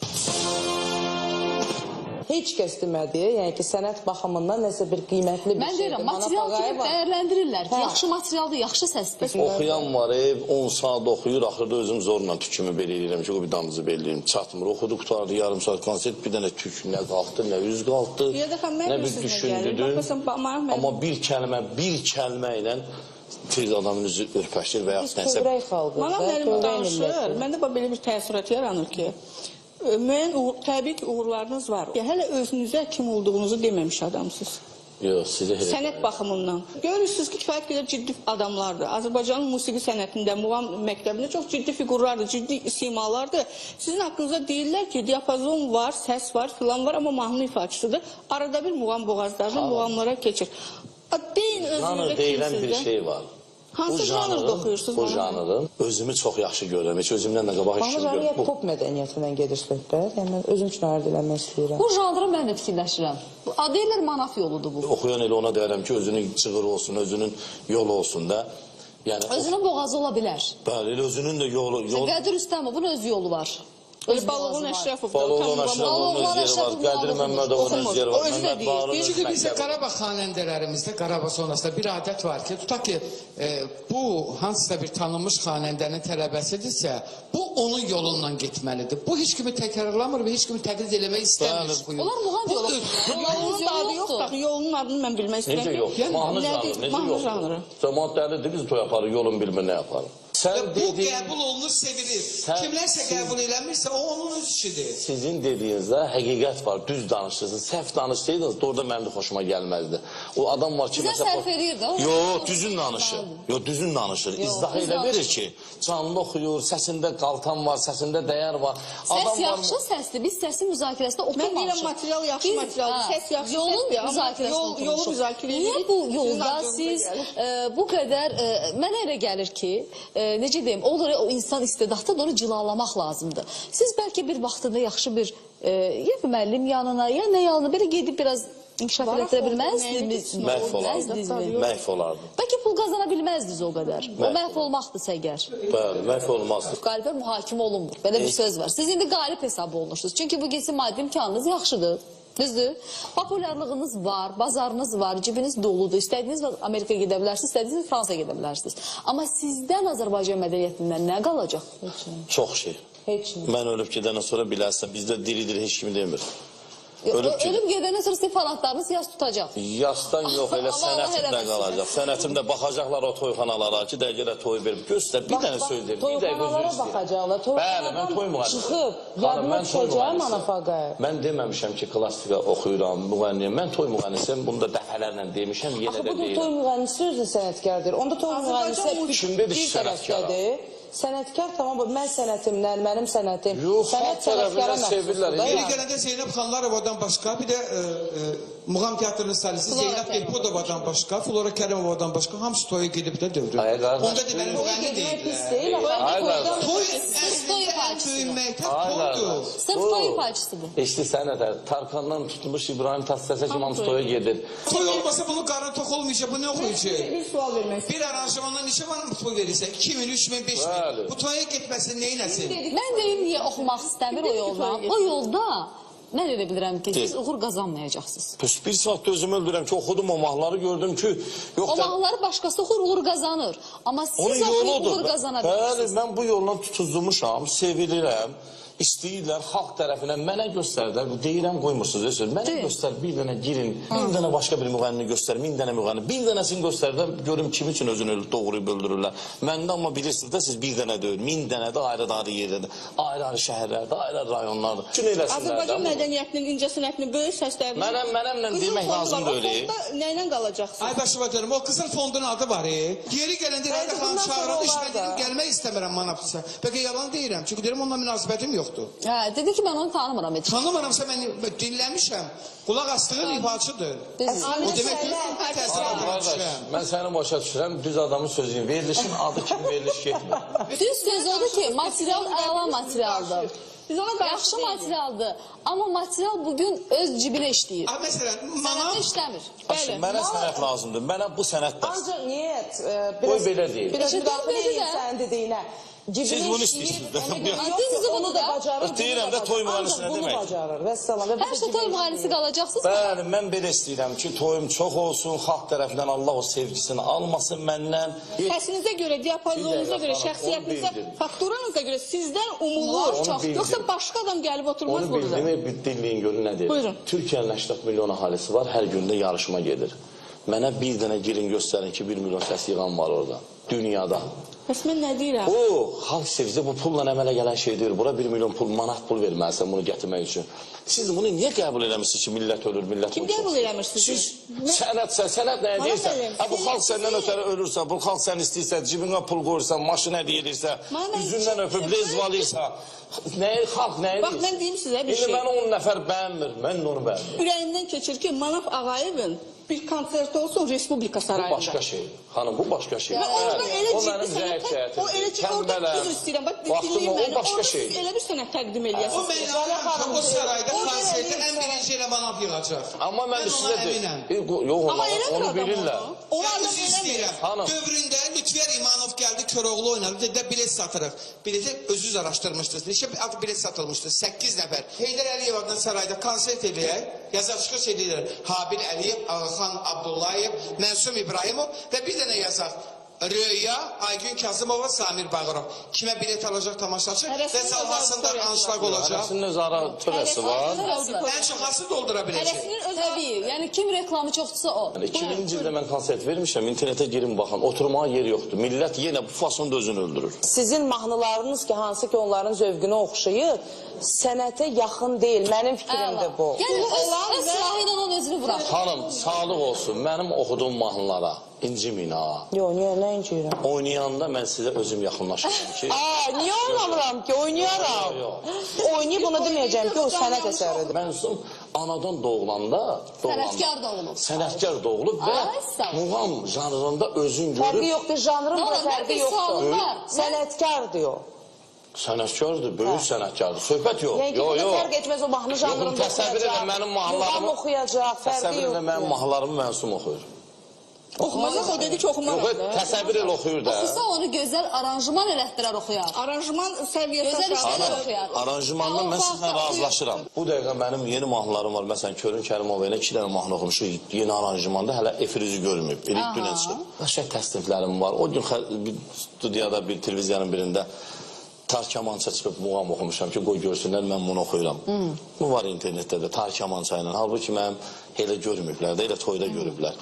Heç kəs demədi, yəni ki, sənət baxımından nəsə bir qiymətli bir şeydir. Mən deyirəm, material kimi dəyərləndirirlər ki, yaxşı materialdır, yaxşı səsdir. Oxuyan var, 10 saat oxuyur, axırda özüm zorla tükümü belə eləyirəm ki, o bir damızı belirləyim, çatmır. Oxudu, qutardı, yarım saat konsert, bir dənə tük nə qalxdı, nə üz qalxdı, nə bir düşündüdün. Amma bir kəlmə ilə tez adamın üzü ürpəşir və yaxud nəsə. Mənə müəllimə danışır, məndə belə bir təəssürat yaranır ki, müəyyən təbii ki, uğurlarınız var. Hələ özünüzə kim olduğunuzu deməmiş adamsınız. Yox, sizə elə. Sənət baxımından. Görürsünüz ki, kifayət qədər ciddi adamlardır. Azərbaycanın musiqi sənətində, muğam məktəbində çox ciddi figurlardır, ciddi simalardır. Sizin haqqınızda deyirlər ki, diapazon var, səs var, filan var, amma mahnı ifaçısıdır. Arada bir muğam boğazlarını muğamlara keçir. Deyin özünüzə deyilən bir şey var. Hansı janrda oxuyursunuz? Bu janrın özümü çox yaxşı görürəm. Heç özümdən də qabaq işim görürəm. Pop mədəniyyətindən gedir söhbət. Yəni mən özüm üçün ayrılmaq istəyirəm. Bu janrı mən də fikirləşirəm. Deyirlər manaf yoludur bu. Oxuyan elə ona deyərəm ki, özünün çığırı olsun, özünün yolu olsun da. Yəni özünün boğazı ola bilər. Bəli, özünün də yolu. Qədir Rüstəmov, bunun öz yolu var. Balığın Əşrəfov. Balığın Əşrəfovun öz yeri var. Qədir Məmmədovun öz yeri var. Çünki bizə Qarabağ xanəndələrimizdə, Qarabağ sonrasında bir adət var ki, tutaq ki, bu hansısa bir tanınmış xanəndənin tələbəsidirsə, bu onun yolundan getməlidir. Bu heç kimi təkrarlamır və heç kimi təqlid eləmək istəmir. Onlar muğam yolu. Yolunun adı yox, yolunun adını mən bilmək istəyirəm. Necə yox? Mahnı janrı. Cəmaat dəlidir, biz toy aparır, yolun bilmir nə yaparıq. Bu qəbul olunur, sevilir. Kimlərsə qəbul eləmirsə, o onun öz işidir. Sizin dediyinizdə həqiqət var, düz danışırsınız. Səhv danışsaydınız, orada mənim də xoşuma gəlməzdi. O adam var ki... Bizə sərf edir də. Yox, düzün danışır. Yox, düzün danışır. İzah elə verir ki, canlı oxuyur, səsində qaltan var, səsində dəyər var. Səs yaxşı səsdir. Biz səsin müzakirəsində oxumamışıq. Mən deyirəm, material yaxşı materialdır. Səs yaxşı səsdir. Yolu müzakirə edirik. Niyə bu yolda siz bu qədər... Mənə elə gəlir ki... necə deyim, olur o insan istedadda da onu cilalamaq lazımdır. Siz bəlkə bir vaxtında yaxşı bir ya bir müəllim yanına, ya nə yanına belə gedib biraz inkişaf etdirə bilməzdiniz. Məhv olardı. Bəlkə pul qazana bilməzdiniz o qədər. O məhv olmaqdırsa əgər. Bəli, məhv olmazdı. Qaliblər mühakimə olunmur. Belə bir söz var. Siz indi qalib hesab olunursunuz. Çünki bu gecə maddi imkanınız yaxşıdır. Düzdür. Populyarlığınız var, bazarınız var, cibiniz doludur. İstədiyiniz Amerikaya gedə bilərsiniz, istədiyiniz Fransaya gedə bilərsiniz. Amma sizdən Azərbaycan mədəniyyətindən nə qalacaq? Çox şey. Mən ölüb gedəndən sonra bilərsən, bizdə diri-diri heç kimi demir. Ölüb gedəndən sonra sizin fəaliyyətləriniz yas tutacaq. Yasdan yox, elə sənətimdə qalacaq. Sənətimdə baxacaqlar o toyxanalara ki, dəqiqə toy verib. Göstər, bir dənə söz deyim. Toyxanalara baxacaqlar. Toyxanadan çıxıb, yadıma düşəcək Manaf ağaya. Mən deməmişəm ki, klasika oxuyuram, müğənniyəm. Mən toy müğənnisiyəm, bunu da dəfələrlə demişəm, yenə də deyirəm. Axı, bu toy müğənnisi özü sənətkardır. Onda toy müğənnisi bir tərəfdədir. Sənətkar tamam, mən sənətimdən, mənim sənətim. Sənət sənətkara məxsusdur. Yeri gələndə Zeynəb Xanlarovadan başqa, bir də Muğam Teatrının solisti Zeynəb Belpodovadan başqa, Flora Kərimovadan başqa, hamısı toya gedib də dövrür. Onda deməli müğənni deyirlər. Toy böyüməkdən toydur. Sırf toy parçasıdır. İşte sənətə, Tarkandan tutmuş İbrahim Tatlıses'e ki, hamısı toya gedir. Toy olmasa bunun qarnı tox olmayacaq, bu nə oxuyacaq? Bir sual vermək istəyirəm. Bir aranjmandan neçə var mı toy verirsə? 2000, 3000, 5000. Bu toya getməsin, neynəsin? Mən deyim, niyə oxumaq istəmir o yoldan? O yolda mən elə bilirəm ki, siz uğur qazanmayacaqsınız. Bir saat özümü öldürürəm ki, oxudum o mahnıları, gördüm ki... O mahnıları başqası oxur, uğur qazanır. Amma siz uğur qazana bilirsiniz. Bəli, mən bu yolla tutuzmuşam, sevilirəm. İstəyirlər, xalq tərəfindən mənə göstərdilər, deyirəm, qoymursunuz, mənə göstər, bir dənə girin, bir dənə başqa bir müğənnini göstər, 1000 dənə müğənni, bir dənəsini göstərdilər, görüm kim üçün özünü doğrayıb öldürürlər. Məndə amma bilirsiniz də, siz bir dənə deyil, 1000 dənə də ayrı-ayrı yerdə, ayrı-ayrı şəhərlərdə, ayrı-ayrı rayonlarda. Azərbaycan mədəniyyətinin, incəsənətinin böyük səslərini... Mənəmlə demək lazımdır öyle. Qızıl fonda nə ilə qalacaqsınız? Ay başıma dönüm, o qızıl fondun adı var, Yeri gələndə Rədə xanım çağırıldı, işmədiyim, gəlmək istəmirəm Manafisa. Bəlkə yalan deyirəm, çünki deyirəm, onunla münasibətim yoxdur. Hə, dedi ki, mən onu tanımıram heç. Tanımıramsa mən dinləmişəm. Qulaq astığım ifaçıdır. O demək ki, təsir almışam. Mən səni başa düşürəm, düz adamın sözünü, verilişin adı kimi veriliş getmir. Düz söz odur ki, material əla materialdır. Yaxşı materialdır. Amma material bugün öz cibinə işləyir. Sənətə işləmir. Mənə sənət lazımdır. Mənə bu sənət dərs. Ancaq niyyət, Qoy belə deyil. biraz müdaxilə edin sənin dediyinə. Siz bunu istəyirsiniz. Onu da bacarır. Deyirəm də toy müğənnisi nə Bunu demək? bacarır. Vəssalam. Həmişə toy müğənnisi qalacaqsınız. Bəli, mən belə istəyirəm ki, toyum çox olsun, xalq tərəfindən Allah o sevgisini almasın məndən. Səsinizə görə, diapazonunuza görə, şəxsiyyətinizə, fakturanıza görə sizdən umulur. Yoxsa başqa adam gəlib oturmaz burada. Onu bildiyimi dinləyin görün nə deyir. Buyurun. Türkiyənin 80 milyon əhalisi var, hər gündə yarışma gedir. Mənə bir dənə girin göstərin ki, 1 milyon səs yığan var orada, dünyada. Bəs mən nə deyirəm? O, xalq sevgisi bu pulla əmələ gələn şey deyil. Bura 1 milyon pul, manat pul verməlisən bunu gətirmək üçün. Siz bunu niyə qəbul eləmişsiniz ki, millət ölür, millət Kim qəbul eləmirsiniz? Sənət nəyə deyirsən? Bu xalq səndən ötəri ölürsə, bu xalq sən istəyirsə, cibinə pul qoyursan, maşın hədiyyə edirsə, üzündən öpüb lezvalıysa, xalq nəyə deyirsən? Bax, mən deyim sizə bir şey. İndi mən 10 nəfər bəyənmir, mən onu bəyənmir. Ürəyimdən keçir ki, Manaf Ağayevin bir konserti olsun Respublika Sarayında. Bu başqa şey. Hanım, bu başqa şey. Və orada elə O ciddi mənim sənət, zəif o elə ki, orada üzr istəyirəm, bax, dinləyin məni, orada siz elə bir sənət təqdim O eləyəsiniz. mənim o sarayda konserti ən birinci elə Manaf yığacaq. Amma mən sizə deyim. Yox, onu bilirlər. Üzr istəyirəm. Dövründə Lütfiyar İmanov gəldi, Köroğlu oynadı, dedi də bilet satırıq. Bileti özünüz araşdırmışdınız. Neçə bilet satılmışdı? 8 nəfər. Heydər Əliyev adına sarayda konsert eləyək, yazar çıxış edirlər. Habil Əliyev, Ağaxan Abdullayev, Mənsum İbrahimov və bir dənə yazar. Röya, Aygün Kazımova, Samir Bağırov. Kimə bilet alacaq tamaşaçı və sallasında anşlaq olacaq. Hərəsinin öz ara törəsi var. Ən çox hası doldura biləcək. Təbii, yəni kim reklamı çoxdursa o. 2000-ci ildə mən konsert vermişəm, internetə girin baxın, oturmağa yer yoxdur. Millət yenə bu fasonda özünü öldürür. Sizin mahnılarınız ki, hansı ki onların zövqünə oxşayır, sənətə yaxın deyil. Mənim fikrim də bu. Yəni öz silahı ilə onun özünü vurar. Xanım, sağlıq olsun, mənim oxuduğum mahnılara incimin ha. Yox, nə inciyirəm? Oynayanda mən sizə özüm yaxınlaşıram ki... Niyə oynamıram ki, oynayaram. Oynayıb ona deməyəcəm ki, o sənət əsəridir. Mənsum anadan doğulanda... Sənətkar doğulub. Sənətkar doğulub və muğam janrında özün görüb... Fərqi yoxdur, janrın bura fərqi yoxdur. Sənətkar diyor. Sənətkardır, böyük sənətkardır. Söhbət yox. Yəni ki, burada fərq etməz o mahnı janrında oxuyacaq. Muğam oxuyacaq, fərqi yoxdur. Təsəvvür elə mənim mahnılarımı Mənsum oxuyur. Oxumazaq, o dedi ki, oxumaram da. Təsəvvür elə oxuyur da. Oxusa onu gözəl aranjman elətdirər oxuyar. Aranjman səviyyəsi gözəl işlər oxuyar. Aranjmandan mən sizinlə razılaşıram. Bu dəqiqə mənim yeni mahnılarım var. Məsələn, Körün Kərimova ilə 2 dənə mahnı oxumuşuq yeni aranjmanda. Hələ efirizi görməyib. İlk dünən çıxıb. Qəşəng təsniflərim var. O gün studiyada bir televiziyanın birində Tarkamança çıxıb muğam oxumuşam ki, qoy görsünlər, mən bunu oxuyuram. Bu var internetdə də, Tarkamança ilə. Halbuki mənim elə görmüblər də, elə toyda görüblər.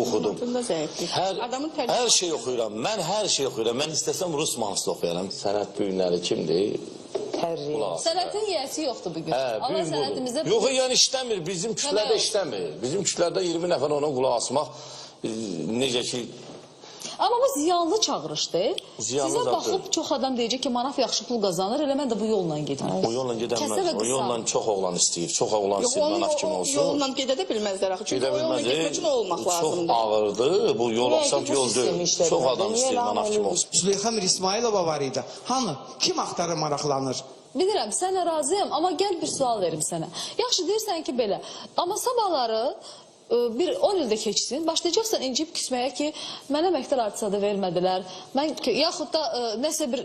Oxudum. Hər şey oxuyuram, mən hər şey oxuyuram. Mən istəsəm rus mahnısı oxuyaram. Sənət büyünləri kimdir? Sənətin yiyəsi yoxdur bugün. Allah sənətimizdə... Yox, yəni işləmir, bizim küçlərdə işləmir. Bizim küçlərdə 20 nəfər ona qulaq asmaq, necə ki... Amma bu ziyanlı çağırışdır. Ziyanlı Sizə baxıb çox adam deyəcək ki, Manaf yaxşı pul qazanır, elə mən də bu yolla gedməm. O yolla gedəməz, o yolla çox oğlan istəyir, çox oğlan istəyir Manaf kimi olsun. Yolla gedə də bilməzlər axı, çünki o yolla getmək üçün olmaq lazımdır. Çox ağırdır, bu yol oxşat yol deyil. Çox adam istəyir Manaf kimi olsun. Züleyxa Mir İsmailova var idi. Hanı, kim axtarır maraqlanır? Bilirəm, sənə razıyam, amma gəl bir sual verim sənə. Yaxşı, deyirsən ki, belə, amma sabahları bir 10 ildə keçsin, başlayacaqsan incib küsməyə ki, mənə məktəl artisa da vermədilər. Yaxud da nəsə bir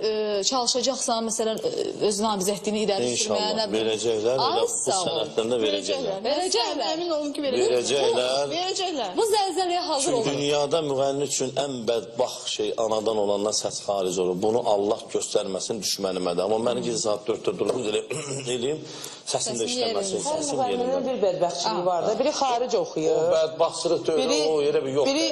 çalışacaqsan, məsələn, öz namizədliyini irəli sürməyə. İnşallah, verəcəklər, elə bu sənətdən də verəcəklər. Verəcəklər. Əmin olun ki, verəcəklər. Bu zəlzələyə hazır olun. Çünki dünyada müğənni üçün ən bədbaxt şey anadan olandan səs xaric olur. Bunu Allah göstərməsin düşmənimə də. Amma məni ki, saat 4-də durub eləyim, səsim də işləməsin. Hər müğənninin bir bədbəxtçiliyi var da, biri xaric oxuyur. O bədbaxtçılıq deyil, o yerə bir yoxdur. Biri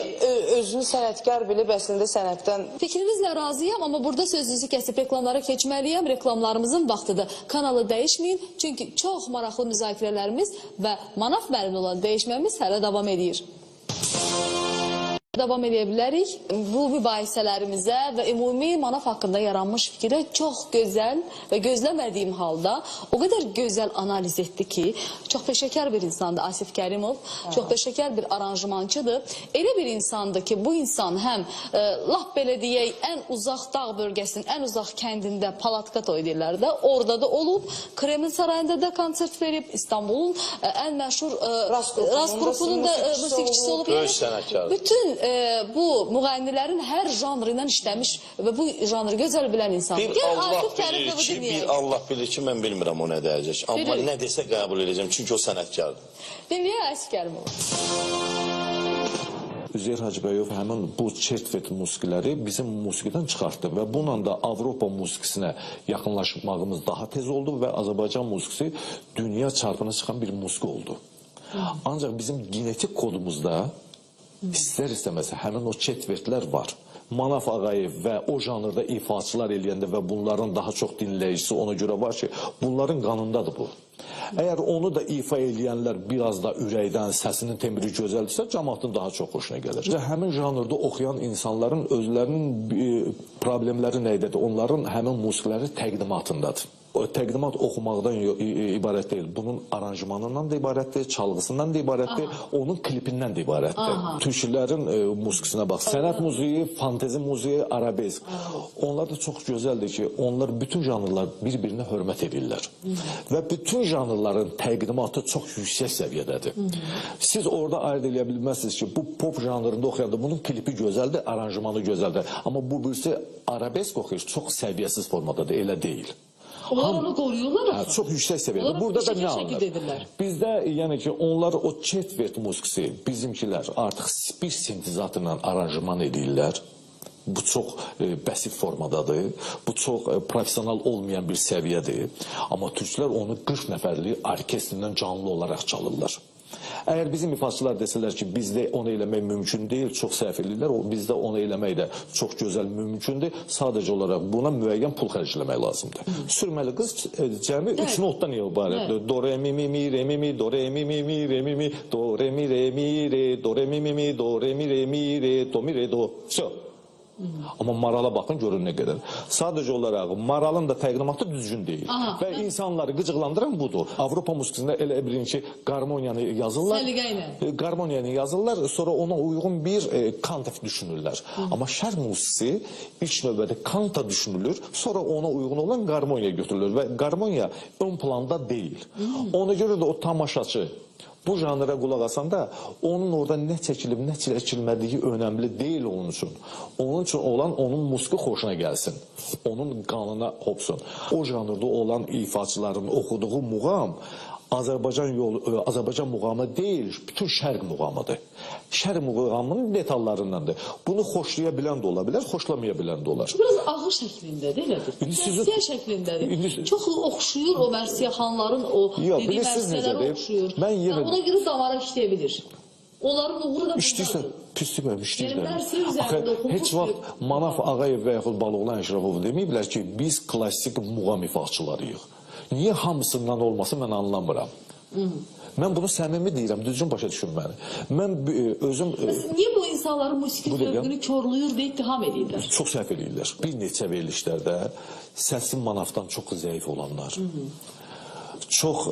özünü sənətkar bilib, əslində sənətdən... Fikrinizlə razıyam, amma burada sözünüzü kəsib reklamlara keçməliyəm. Reklamlarımızın vaxtıdır. Kanalı dəyişməyin, çünki çox maraqlı müzakirələrimiz və Manaf müəllimlə olan dəyişməmiz hələ davam edir. Davam edə bilərik. Bu mübahisələrimizə və ümumi Manaf haqqında yaranmış fikirə çox gözəl və gözləmədiyim halda o qədər gözəl analiz etdi ki, çox peşəkar bir insandır Asif Kərimov, çox peşəkar bir aranjmançıdır. Elə bir insandır ki, bu insan həm lap belə deyək, ən uzaq dağ bölgəsinin, ən uzaq kəndində Palatka toy deyirlər də, orada da olub, Kremlin sarayında da konsert verib, İstanbulun ən məşhur Rast qrupunun da musiqiçisi olub. Böyük sənətkar. Bütün bu müğənnilərin hər janrı ilə işləmiş və bu janrı gözəl bilən insan. Bir Allah bilir ki, mən bilmirəm o nə deyəcək. Amma nə desə qəbul edəcəm, çünki o sənətkardır. Dinləyə Asif Kərimov. Üzeyir Hacıbəyov həmin bu çertvet musiqiləri bizim musiqidən çıxartdı və bununla da Avropa musiqisinə yaxınlaşmağımız daha tez oldu və Azərbaycan musiqisi dünya çarpına çıxan bir musiqi oldu. Ancaq bizim genetik kodumuzda İstər-istəməz həmin o çetvertlər var. Manaf Ağayev və o janrda ifaçılar eləyəndə və bunların daha çox dinləyicisi ona görə var ki, bunların qanındadır bu. Əgər onu da ifa eləyənlər biraz da ürəkdən, səsinin tembri gözəldirsə, cəmaatın daha çox xoşuna gəlir. Həmin janrda oxuyan insanların özlərinin problemləri nə idədir? Onların həmin musiqiləri təqdimatındadır. O təqdimat oxumaqdan ibarət deyil. Bunun aranjmanından da ibarətdir, çalğısından da ibarətdir, onun klipindən də ibarətdir. Türklərin musiqisinə bax. Sənət muziği, fantezi muziği, arabesk. Onlar da çox gözəldir ki, onlar bütün janrlar bir-birinə hörmət edirlər. Və bütün janrların təqdimatı çox yüksək səviyyədədir. Siz orada ayırt edə bilməzsiniz ki, bu pop janrında oxuyanda bunun klipi gözəldir, aranjmanı gözəldir. Amma bu birisi arabesk oxuyur, çox səviyyəsiz formadadır, elə deyil. Onlar onu qoruyurlar. Çox yüksək səviyyədə. Burada da nə alınır? Bizdə, yəni ki, onlar o çetvert musiqisi, bizimkilər artıq bir sintezatörlə aranjman edirlər. Bu çox bəsit formadadır. Bu çox profesional olmayan bir səviyyədir. Amma türklər onu 40 nəfərli orkestrdən canlı olaraq çalırlar. Əgər bizim ifaçılar desələr ki, bizdə onu eləmək mümkün deyil, çox səhv edirlər, bizdə onu eləmək də çox gözəl mümkündür. Sadəcə olaraq buna müəyyən pul xərcləmək lazımdır. Sürməli qız cəmi 3 notdan ibarətdir. Do, re, mi, mi, re, mi, mi, do, re, mi, mi, mi, re, mi, mi, do, re, mi, re, mi, re, do, re, mi, mi, mi, do, re, mi, re, mi, re, do, mi, re, do. Всё. Amma marala baxın, görün nə qədər. Sadəcə olaraq maralın da təqdimatı düzgün deyil. Və insanları qıcıqlandıran budur. Avropa musiqisində elə bilin ki, qarmoniyanı yazırlar. Qarmoniyanı yazırlar, sonra ona uyğun bir kantaf düşünürlər. Amma şərq musiqisi ilk növbədə kanta düşünülür, sonra ona uyğun olan qarmoniya götürülür və qarmoniya ön planda deyil. Ona görə də o tamaşaçı bu janra qulaq asanda onun orada nə çəkilib, nə çəkilmədiyi önəmli deyil onun üçün. Onun üçün olan onun musiqi xoşuna gəlsin. Onun qanına hopsun. O janrda olan ifaçıların oxuduğu muğam Azərbaycan muğamı deyil, bütün şərq muğamıdır. Şərq muğamının detallarındandır. Bunu xoşlaya bilən də ola bilər, xoşlamaya bilən də olar. Biraz ağır şəklindədir, elədir. Mərsiyə şəklindədir. Çox oxşuyur o Mərsiyəxanların o dediyi mərsiyələrə oxşuyur. Ona görə damara işləyə bilir. Onların uğuru da İşləyirsən, pis deməm, işləyirlər. Heç vaxt Manaf Ağayev və yaxud Baloğlan Əşrəfov deməyiblər ki, biz klassik muğam ifaçılarıyıq. Niyə hamısından olması mən anlamıram. Mən bunu səmimi deyirəm, düzgün başa düşün məni. Mən özüm... Niyə bu insanların musiqi zövqünü körlüyür deyə ittiham edirlər? Çox səhv edirlər. Bir neçə verilişlərdə səsin Manafdan çox zəif olanlar, çox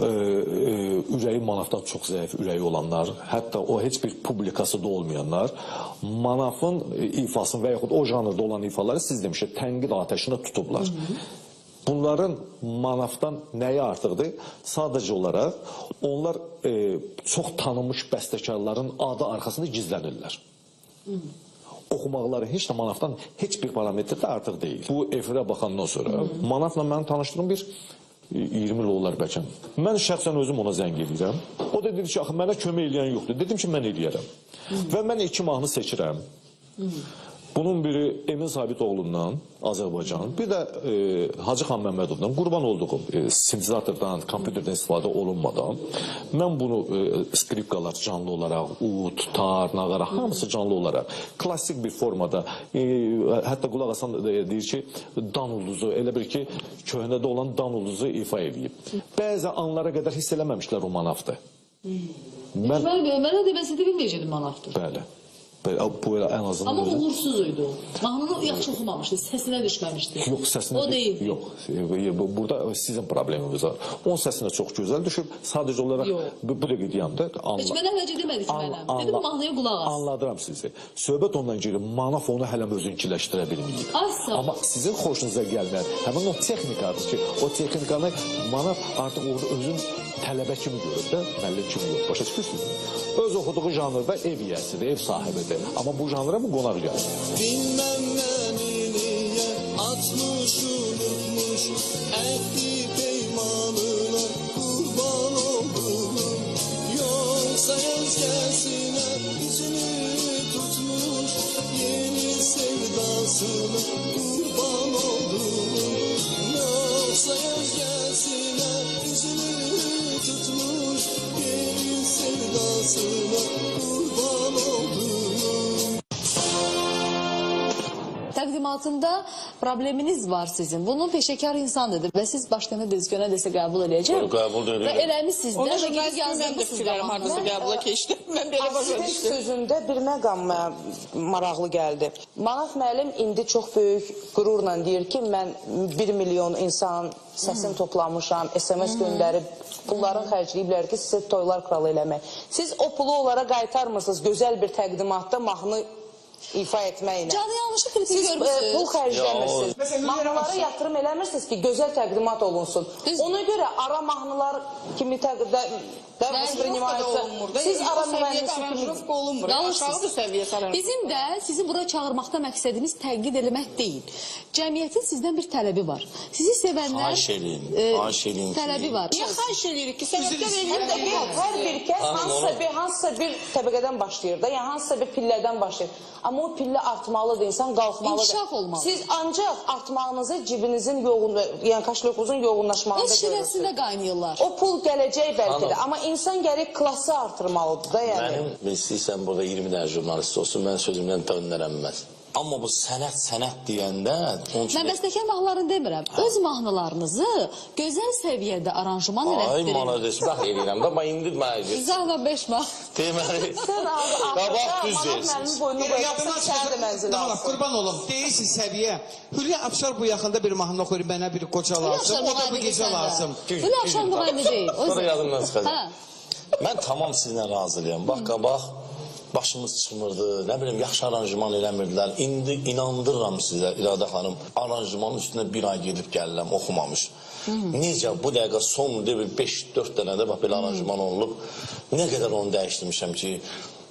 ürəyi Manafdan çox zəif ürəyi olanlar, hətta o heç bir publikası da olmayanlar Manafın ifasını və yaxud o janrda olan ifaları siz demişik, tənqid atəşində tutublar. Bunların Manafdan nəyi artıqdır? Sadəcə olaraq onlar çox tanınmış bəstəkarların adı arxasında gizlənirlər. Oxumaqları heç də Manafdan heç bir parametrdə artıq deyil. Bu efirə baxandan sonra Manafla mənim tanışdığım bir 20 il olar bəlkə. Mən şəxsən özüm ona zəng edirəm. O da dedi ki, axı mənə kömək eləyən yoxdur. Dedim ki, mən eləyərəm. Və mən 2 mahnı seçirəm. Bunun biri Emin Sabitoğlu'ndan, Azərbaycan, bir də Hacı Xan Məmmədovdan, qurban olduğum sintezatordan, kompüterdən istifadə olunmadan mən bunu skripkalar canlı olaraq, ud, tar, nağara, hamısı canlı olaraq klassik bir formada, hətta qulaq asan deyir ki, dan ulduzu, elə bir ki, köhnədə olan dan ulduzu ifa edib. Bəzi anlara qədər hiss eləməmişlər o Manafdır. Mənə deməsi də bilməyəcədim Manafdır. Bəli. Bu ən azından... Amma uğursuz idi o. Mahnını yaxşı oxumamışdı, səsinə düşməmişdi. Yox, səsinə... O deyil. Yox, burada sizin probleminiz var. Onun səsinə çox gözəl düşüb, sadəcə olaraq bu dəqiq deyəndə... Heç mən əvvəlcə demədi ki, mənəm. Dedim, mahnıya qulaq as. Anladıram sizi. Söhbət ondan gelir, Manaf onu hələm özünkiləşdirə bilməyib. Amma sizin xoşunuza gəlməyən, həmin o texnikadır ki, o texnikanı Manaf artıq orada özün tələbə kimi görüb də, müəllim kimi görüb. Başa çıxırsınız? Öz oxuduğu janrda ev yiyəsidir, ev sahibidir. Amma bu janra bu qonaq gəlir. Bilmem məni niyə atmış, unutmuş, əhdi peymanına qurban oldum. Yoxsa özgəsinə üzünü tutmuş, yeni sevdasına qurban oldum. Yoxsa özgəsinə üzünü tutmuş, yeni sevdasına qurban oldum. Təqdimatında probleminiz var sizin. Bunun peşəkar insandır və siz başlayanda dizgönə desə qəbul edəcəm. Qəbul Və eləmişsiniz də. Ona jurnalistlər mən də fikirlərim hardasa qəbula keçdim. Mən belə başa Sizin düşdüm. sözündə bir məqam maraqlı gəldi. Manaf müəllim indi çox böyük qürurla deyir ki, mən 1 milyon insan səsini toplamışam, SMS göndərib, pulların xərcləyiblər ki, sizə toylar kralı eləmək. Siz o pulu onlara qaytarmırsınız gözəl bir təqdimatda mahnı ifa etməklə. Canı yanlışı klipi Siz görmürsünüz. pul xərcləmirsiniz. Mahnılara yatırım eləmirsiniz ki, gözəl təqdimat olunsun. Ona görə ara mahnılar kimi siz ara mühəndisi kimi olunmur. Aşağıdır səviyyəsi aranjrovka. Bizim də sizi bura çağırmaqda məqsədimiz tənqid eləmək deyil. Cəmiyyətin sizdən bir tələbi var. Sizi sevənlər tələbi var. Niyə xahiş edirik ki, səbəblər eləyir də hər bir kəs hansısa bir təbəqədən başlayır da, yəni hansısa bir pillədən başlayır. Amma o pillə artmalıdır, insan qalxmalıdır. İnkişaf olmalı. Siz ancaq artmağınızı cibinizin yəni kaşlokunuzun yoğunlaşmağında Öz şirəsində qaynayırlar. O pul gələcək bəlkə də, amma insan gərək klası artırmalıdır da yəni. Mənim istəyirsən burada 20 dənə jurnalist olsun, mən sözümdən döndərənməz. Amma bu sənət deyəndə... Mən bəstəkar mahnılarını demirəm. Öz mahnılarınızı gözəl səviyyədə aranjman elətdirin. Ay, malades, bax eləyirəm da, indi mənə geç. Zahla 5 mah. Deməli, qabaq düz versin. Qurban olum, deyirsin səviyyə. Hülya Afşar bu yaxında bir mahnı oxuyur, mənə bir qoca lazım, o da bu gecə lazım. Hülya Afşar müğənni deyil. Sonra yadımdan çıxacaq. Mən tamam sizinlə razılıyam. Bax, qabaq başımız çıxmırdı, nə bilim, yaxşı aranjman eləmirdilər. İndi inandırıram sizə, İradə xanım, aranjmanın üstünə bir ay gedib gəlirəm, oxumamış. Necə bu dəqiqə son 5-4 dənədə bax belə aranjman olunub, nə qədər onu dəyişdirmişəm ki,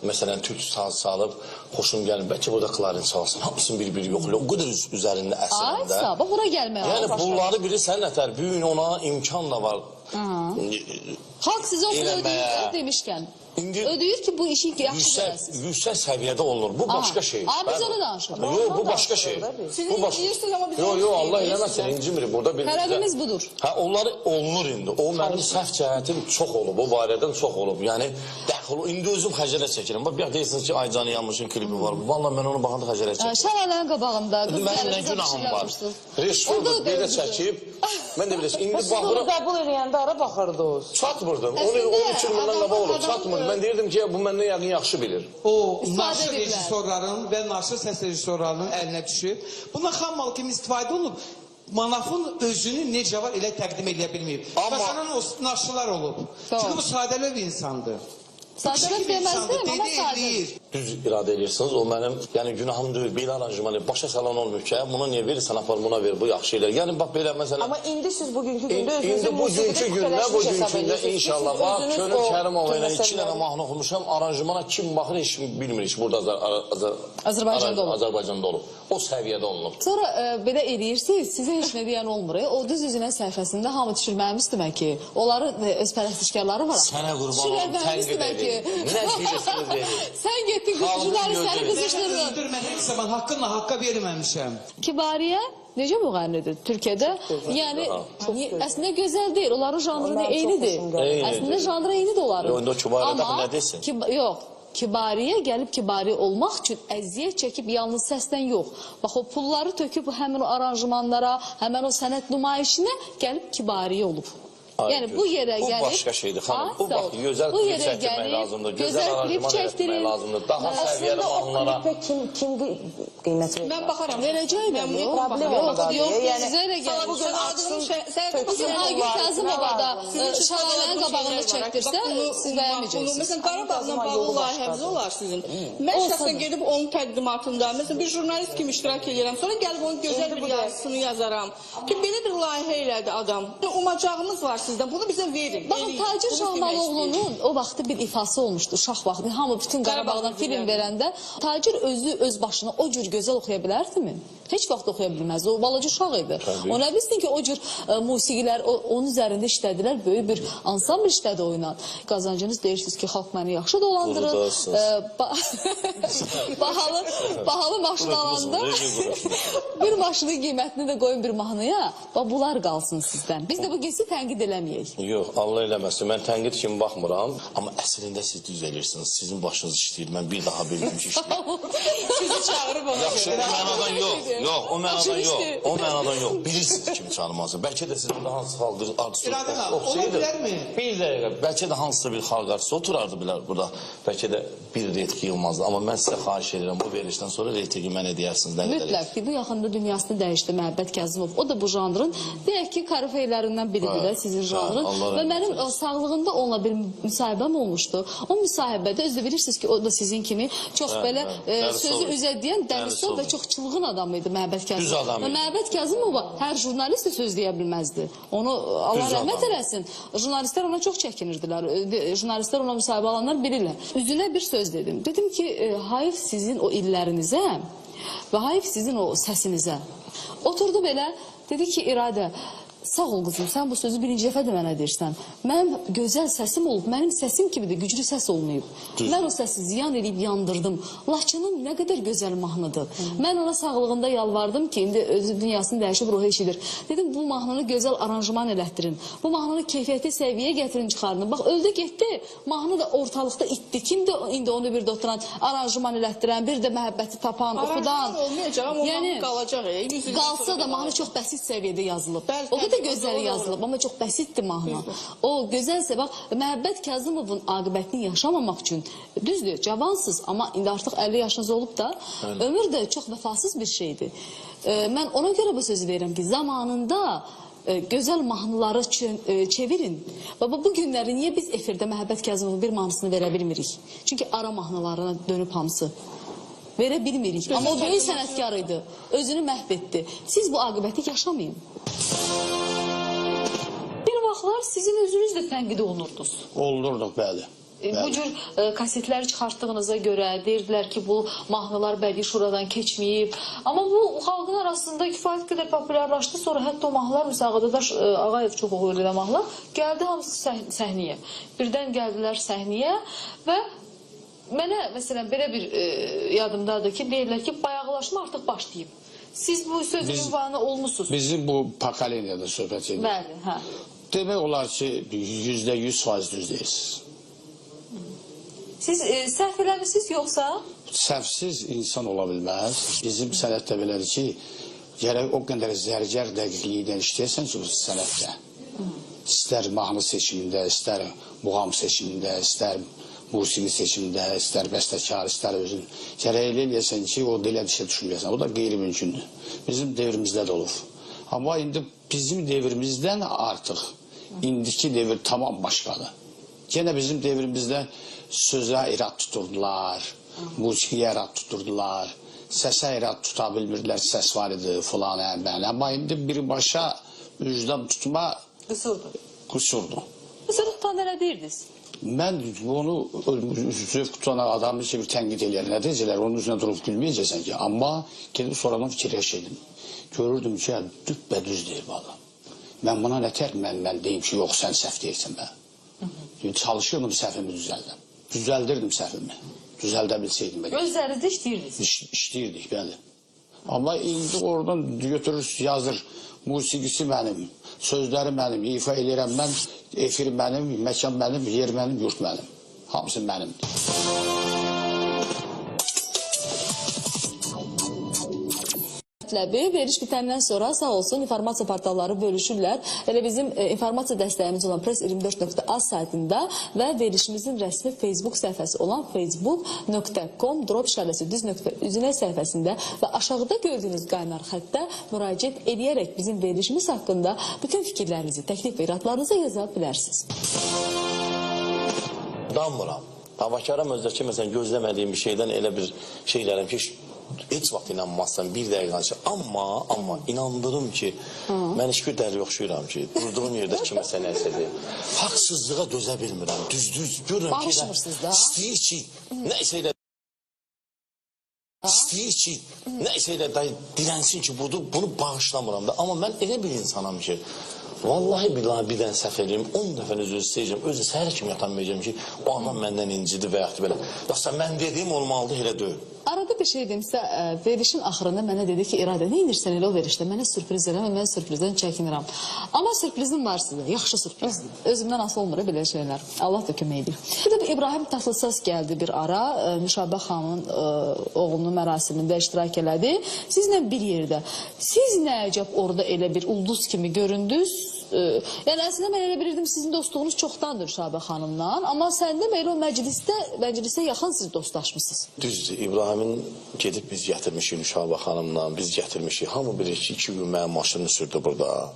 məsələn, türk saz salıb, xoşum gəlin, bəlkə burada klarin çalsın, hamısını bir-biri yoxluyor, o qədər üzərində əsərində. Aysa, bax, bura gəlmək. Yəni, bunları bilirsən, nətər, büyün ona imkan da var. Xalq sizə o pulu Eləmə. ödəyir demişkən. Ödəyir ki, bu işi yaxşı görəsiniz. Yüksək səviyyədə olunur. Bu başqa şey. Biz onu danışırıq. Yox, bu başqa şey. Sizin deyirsiniz ama biz Yox, Allah eləməsin, incimirik. Burada bir tələbimiz budur. Hə, onları olunur indi. O mənim səhv cəhətim çox olub, o barədən çox olub. Yəni dəxil, indi özüm xəcələ çəkirəm. Bax, bir deyirsiniz ki, Aycanı Yanmışın klipi var. Vallahi mən onu baxanda xəcələ çəkirəm. Şəlalələrin qabağında qız Mənim nə günahım var? Rejissordur, belə çəkib. Mən də bilirsin, indi baxıram. Qəbul edəndə ara baxırdınız. Çatmırdım. 12 il bundan qabaq olub, çatmırdım. Mən deyirdim ki, bu məndən yəqin yaxşı bilir. O naşır rejissorların və naşır səs rejissorlarının əlinə düşüb. Bundan xam mal kimi istifadə olunub. Manafın özünü necə var elə təqdim edə bilməyib. Məsələn, o naşırlar olub. Çünki bu sadəli bir insandır. Sadəli deməzdim, amma sadəli. Düz iradə edirsiniz, o mənim, yəni günahım deyil, belə aranjman, başa salan olmuyor ki, bunu niyə verirsən, apar buna ver, bu yaxşı elə. Yəni, bax belə məsələn... Amma indi siz bugünkü gündə özünüzü bugünkü gündə inşallah, bax, Könül Kərimoğlu ilə 2 dənə mahnı oxumuşam, aranjmana kim baxır, heç bilmir, heç burada Azərbaycanda olub. O səviyyədə olunub. Sonra belə eləyirsiniz, sizə heç nə deyən olmur. O düz üzünə səhifəsində hamı düşürməyimizdir ki, onların öz pərəstişkarları var. Sənə qurban olum, tənqid edin. Nə deyirsiniz deyin. Sən getdin qızcıları, səni qızışdırdın. Mən heç zaman haqqınla haqqa verməmişəm. Kibariyə necə müğənnidir Türkiyədə? Yəni, əslində gözəl deyil, onların janrı da eynidir. Əslində janrı eynidir onların. Yox, Kibariyə baxın, nə desin? Yox. Kibariyə gəlib kibari olmaq üçün əziyyət çəkib yalnız səsdən yox. Bax, o pulları töküb həmin o aranjmanlara, həmin o sənət nümayişinə gəlib kibariyə olub. Yəni bu yerə gəlib... Bu başqa şeydir, xanım. Bu bax, gözəl klip çəkdirmək lazımdır, gözəl aranjman etmək lazımdır, daha səviyyəli mahnılara... Kim qiymət verir? Mən baxaram. Verəcək mən yox, sizə elə gəlir. Aygün Kazımova da Şəlalələrin qabağında çəkdirsə, siz bəyənməyəcəksiniz. Məsələn, Qarabağla bağlı layihəniz olar sizin. Mən şəxsən gedib onun təqdimatında, məsələn, bir jurnalist kimi iştirak edirəm, sonra gəlib onun gözəl bir yazısını yazaram. Ki, belə bir layihə elədi adam. Umacağımız var sizdən, bunu bizə verin. Baxın, Tacir Şahmalıoğlu'nun o vaxtı bir ifası olmuşdu, uşaq vaxtı. Hamı bütün Qarabağdan film verəndə Tacir özü öz başına o cür gözəl oxuya bilərdimi? Heç vaxt oxuya bilməzdi. O balaca uşaq idi. O nə bilsin ki, o cür musiqilər onun üzərində işlədilər, böyük bir ansambl işlədi oynan. Qazancınız deyirsiniz ki, xalq məni yaxşı dolandırır. Bahalı maşın alanda bir maşının qiymətini də qoyun bir mahnıya, bunlar qalsın sizdən. Biz də bu gezi tənqid eləməyək. Yox, Allah eləməsin. Mən tənqid kimi baxmıram. Amma əslində siz düz edirsiniz. Sizin başınız işləyir. Mən bir daha bildim ki, işləyir. Sizi çağırıb ona Yaxşı, o mənadan yox. Yox, o mənadan yox. O mənadan yox. Bilirsiniz kimi çağırmazsın. Bəlkə də sizin daha hansı xalq artisti oxsaydı. Bir dəqiqə. Bəlkə də hansısa bir xalq artisti oturardı bilər burada. Bəlkə də bir reytinq yığılmazdı. Amma mən sizə xahiş edirəm. Bu verilişdən sonra reytinqi mənə deyərsiniz. Mütləq ki, bu yaxında dünyasını dəyişdi Məhəbbət Kəzimov. O da bu janrın, deyək ki, karifeylərindən biridir də sizin janrın. Və mənim sağlığında onunla bir müsahibəm olmuşdu. O müsahibədə, özü də bilirsiniz ki, o da sizin kimi çox belə sözü üzə deyən dənirsov və çox çılğın adam idi Məhəbbət Kəzimov. Və Məhəbbət Kəzimova hər jurnalist də söz deyə bilməzdi. Onu Allah rəhmət eləsin. Jurnalistlər ona çox çəkinirdilər. Jurnalistlər ona müsahibə alanlar bilirlər. Üzünə bir söz dedim. Dedim ki, hayf sizin o illərinizə və hayf sizin o səsinizə. Oturdu belə, dedi ki, İradə, sağ ol qızım, sən bu sözü birinci dəfə də mənə deyirsən. Mənim gözəl səsim olub, mənim səsim kimi də güclü səs olmayıb. Mən o səsi ziyan edib yandırdım. Laçının nə qədər gözəl mahnıdır. Mən ona sağlığında yalvardım ki, indi özü dünyasını dəyişib ruhu eşidir. Dedim, bu mahnını gözəl aranjman elətdirin. Bu mahnını keyfiyyətli səviyyəyə gətirin, çıxarın. Bax, öldü, getdi. Mahnı da ortalıqda itdi. Kimdir indi onu bir də oturan, aranjman elətdirən, bir də məhəbbəti tapan, oxudan. Aranjman olmayacaq, amma mahnı qalacaq. Qalsa da mahnı çox bəsit səviyyədə yazılıb. O qədər gözəl yazılıb, amma çox bəsitdir mahnı. O gözəlsə, bax, Məhəbbət Kəzimovun aqibətini yaşamamaq üçün, düzdür, cavansız, amma indi artıq 50 yaşınız olub da, ömür də çox vəfasız bir şeydir. Mən ona görə bu sözü verirəm ki, zamanında gözəl mahnıları çevirin. Bu günləri niyə biz efirdə Məhəbbət Kəzimovun bir mahnısını verə bilmirik? Çünki ara mahnılarına dönüb hamısı. Verə bilmirik. Amma o böyük sənətkar idi. Özünü məhv etdi. Siz bu aqibəti yaşamayın. Bir vaxtlar sizin özünüz də tənqid olunurdunuz. Olunurdum, bəli. Bu cür kasetləri çıxartdığınıza görə deyirdilər ki, bu mahnılar bədii şuradan keçməyib. Amma bu xalqın arasında kifayət qədər populyarlaşdı. Sonra hətta o mahnılar, məsələn, Ağadaş Ağayev çox oxuyurdu mahnılar, gəldi hamısı səhnəyə. Birdən gəldilər səhnəyə və mənə, məsələn, belə bir yadımdadır ki, deyirlər ki, bayaqlaşma artıq başlayıb. Siz bu sözün ünvanı olmuşsunuz. Bizim bu pokoleniyada söhbət edir. Bəli, hə. Demək olar ki, %100% düz deyirsiniz. Siz səhv eləmişsiniz yoxsa? Səhvsiz insan ola bilməz. Bizim sənətdə belədir ki, gərək o qədər zərgər dəqiqliyindən işləyəsən ki, bu sənətdə. İstər mahnı seçimində, istər muğam seçimində, istər musiqi seçimində, istər bəstəkar, istər özün. Gərək elə eləyəsən ki, o dilə dişə düşməyəsən. O da qeyri-mümkündür. Bizim devrimizdə də olur. Amma indi bizim devrimizdən artıq indiki devir tamam başqadır. Yenə bizim devrimizdə sözə irad tuturdular, musiqiyə irad tuturdular, səsə irad tuta bilmirdilər, səs var idi filan, bəli. Amma indi birbaşa ücdan tutma qüsurdur. Mesela tutan elə deyirdiniz? Mən onu zövq tutan adamı ki, bir tənqid eləyər, nə deyəcəklər, onun üzrə durub gülməyəcəksən ki, amma gedib sonradan fikirləşirdim. Görürdüm ki, düppədüz deyir bu adam. Mən buna nətər mən deyim ki, yox, sən səhv deyirsən mən. Çalışırdım səhvimi düzəldən. Düzəldirdim səhvimi. Düzəldə bilsəydim. Gözlərinizdə işləyirdiniz? İşləyirdik, bəli. Amma indi oradan götürür, yazır, musiqisi mənim, sözləri mənim, ifa eləyirəm mən, efir mənim, məkan mənim, yer mənim, yurt mənim. Hamısı mənimdir. Veriş bitəndən sonra sağ olsun informasiya portalları bölüşürlər. Elə bizim informasiya dəstəyimiz olan press24.az saytında və verişimizin rəsmi Facebook səhifəsi olan facebook.com/düz.üzünə səhifəsində və aşağıda gördüyünüz qaynar xəttə müraciət edərək bizim verişimiz haqqında bütün fikirlərinizi, təklif və iradlarınızı yaza bilərsiniz. Danmıram. Tavakarım özdəki məsələn gözləmədiyim bir şeydən elə bir şeylərim ki, heç vaxt inanmazsan bir dəqiqə açır. Amma inandırım ki, mən heç bir dəli oxşuyuram ki, durduğum yerdə kiməsə nəsə deyir. Haqsızlığa dözə bilmirəm, düz görürəm ki, istəyir ki, nəsə elə dirənsin ki, bunu bağışlamıram da. Amma mən elə bir insanam ki, vallahi billahi bir dənə səhv edeyim, 10 dəfə özü istəyəcəm, özü səhər kimi yatanmayacağım ki, o adam məndən incidi və yaxud belə. Yoxsa mən dediyim olmalıdır, elə deyil. Arada bir şey demsə, verişin axırında mənə dedi ki, İradə, nə edirsən elə o verişdə? Mənə sürpriz eləmə, mən sürprizdən çəkinirəm. Amma sürprizim var sizə, yaxşı sürprizdir. Özümdən asıl olmur belə şeylər. Allah da kömək edir. Bir də İbrahim Tatlıses gəldi bir ara, Nüşabə xanımın oğlunun mərasimində iştirak elədi. Sizlə bir yerdə. Siz nə əcəb orada elə bir ulduz kimi göründünüz? Yəni əslində mən elə bilirdim sizin dostluğunuz çoxdandır Nüşabə xanımla, amma səndə belə o məclisə yaxın siz dostlaşmışsınız. Düzdür, İbrahimin gedib biz gətirmişik Nüşabə xanımla, biz gətirmişik. Hamı bilir ki, 2 gün mənim maşını sürdü burada.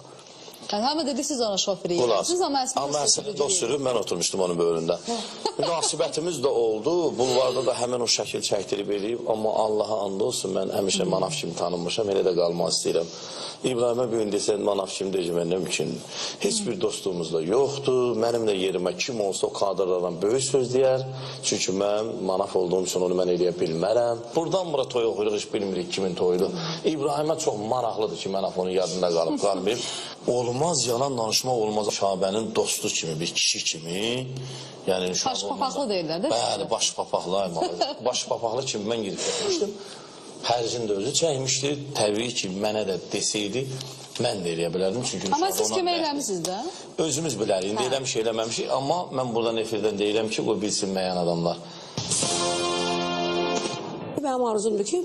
Yəni hamı dedi siz ona şoförü eləmişsiniz, amma əslində dost sürüb, mən oturmuşdum onun böyründə. Münasibətimiz də oldu, bulvarda da həmən o şəkil çəkdirib eləyib, amma Allaha and olsun, mən həmişə Manaf kimi tanınmışam, elə də qalmaq istəyirəm. İbrahimə bir gün desən, Manaf kimi deyəcəm, nə mümkün. Heç bir dostluğumuz da yoxdur, mənim də yerimə kim olsa o kadrlardan böyük söz deyər. Çünki mən Manaf olduğum üçün onu mən eləyə bilmərəm. Buradan bura toy oxuyuruq, heç bilmirik kimin toyudur. İbrahimə çox maraqlıdır ki, Manaf onun yadında qalmayıb. Olmaz, yalan danışma olmaz. Şabənin dostu kimi, bir kişi kimi. Başpapaqlı deyirlər də? Bəli, başpapaqlı. Başpapaqlı kimi mən girib getmişdim. Hərcin də özü çəkmişdi. Təbii ki, mənə də deseydi, mən də eləyə bilərdim. Amma siz kömək eləmişsiniz də? Özümüz bilərik. İndi eləmişik, eləməmişik. Amma mən buradan efirdən deyirəm ki, o bilsin məyən adamlar. Mənim arzumdur ki,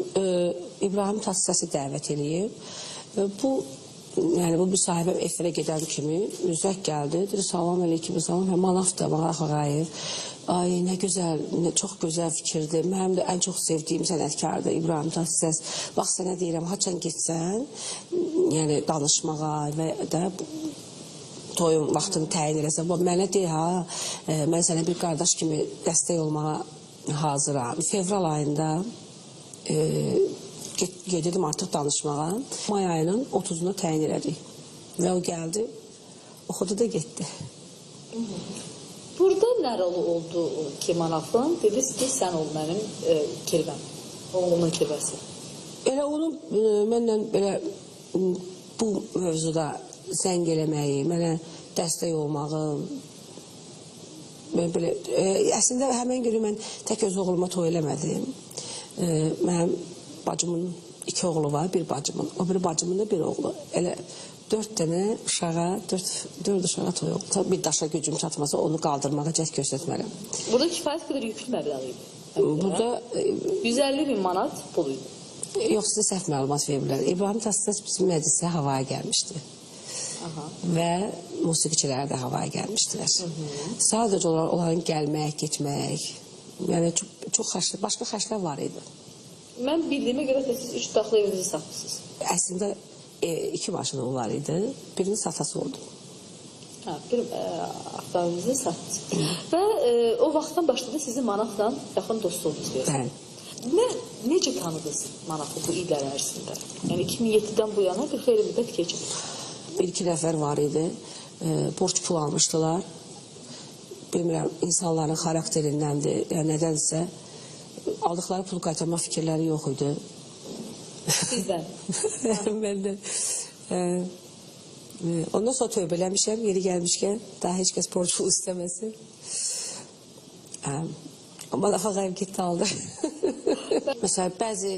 İbrahim Tatlısesi dəvət eləyib. Yəni bu müsahibəm efirə gedən kimi Üzək gəldi, dedi salam aleyküm, salam, Manaf da, Manaf Ağayev. Ay, nə gözəl, çox gözəl fikirdir. Mənim də ən çox sevdiyim sənətkardır İbrahim Tatlıses. Bax, sənə deyirəm, haçan getsən, yəni danışmağa və də toyun vaxtını təyin eləsən. Mənə deyir, ha, mən sənə bir qardaş kimi dəstək olmağa hazıram. Fevral ayında gedirdim artıq danışmağa. May ayının 30'una təyin elədik. Və o gəldi, oxudu da getdi. Burada nə rolu oldu ki, Manafın? Dediniz ki, sən ol mənim kirvəm, oğlumun kirvəsi. Elə onun mənlə belə bu mövzuda zəng eləməyi, mənə dəstək olmağı, belə, əslində həmən günü mən tək öz oğluma toy eləmədim. Mənim bacımın 2 oğlu var, bir bacımın, o bir bacımın da bir oğlu. Elə 4 dənə uşağa, 4 uşağa toy oldu. Bir daşa gücüm çatmasa onu qaldırmağa cəhd göstərməliyəm. Burada kifayət qədər yüklü məbləğ idi. Burada 150.000 manat pul idi. Yox, sizə səhv məlumat veriblər. İbrahim Tatlıses bizim məclisə havaya gəlmişdi. Və musiqiçilər də havaya gəlmişdilər. Sadəcə onların gəlmək, getmək, yəni çox xərclər, başqa xərclər var idi. Mən bildiyimə görə də siz 3 daxlı evinizi satmışsınız. Əslində 2 maşını var idi, birini satası oldu. Bir avtomobilinizi satdınız. Və o vaxtdan başladı sizin Manafla yaxın dostluğunuz deyəsən. Necə tanıdınız Manafı bu illər ərzində? Yəni 2007-dən bu yana bir xeyli müddət keçib. 1-2 nəfər var idi, borc pul almışdılar. Bilmirəm, insanların xarakterindəndir, yəni nədənsə aldıqları pul qaytarma fikirləri yox idi. Sizdən? Məndən. Ondan sonra tövbələmişəm, yeri gəlmişkən, daha heç kəs borc pul istəməsin. Manaf ağayım getdi aldı. Məsələn, bəzi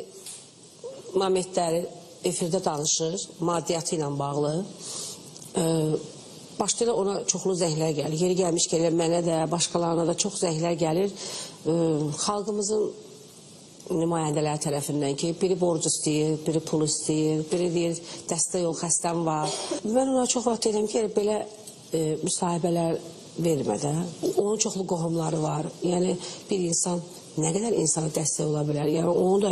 momentləri efirdə danışır, maddiyyatı ilə bağlı. Başlayla ona çoxlu zəhlər gəlir. Yeri gəlmiş gəlir, mənə də, başqalarına da çox zəhlər gəlir. Xalqımızın nümayəndələri tərəfindən ki, biri borc istəyir, biri pul istəyir, biri deyir, dəstək ol, xəstəm var. Mən ona çox vaxt deyirəm ki, belə müsahibələr vermədə. Onun çoxlu qohumları var. Yəni, bir insan nə qədər insana dəstək ola bilər? Yəni, onun da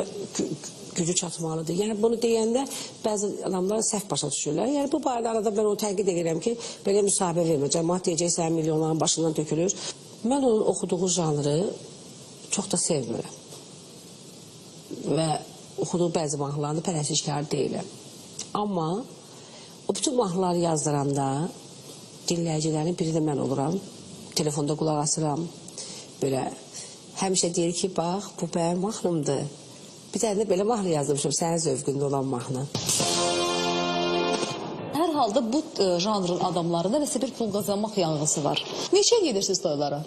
gücü çatmalıdır. Yəni, bunu deyəndə bəzi adamlar səhv başa düşürlər. Yəni, bu barədə arada mən onu tənqid edirəm ki, belə müsahibə vermə. Cəmaat deyəcək, sənin milyonların başından tökülür. Mən onun oxuduğu janrı çox da sevmirəm. Və oxuduğu bəzi mahnılarını pərəstişkar deyiləm. Amma o bütün mahnıları yazdıranda dinləyicilərin biri də mən oluram. Telefonda qulaq asıram. Belə həmişə deyir ki, bax, bu mənim mahnımdır. Bir tane də belə mahnı yazmışım, sənin zövqündə olan mahnı. Hər halda bu janrın adamlarında nəsə bir pul qazanmaq yanğısı var. Neçə gedirsiniz toylara?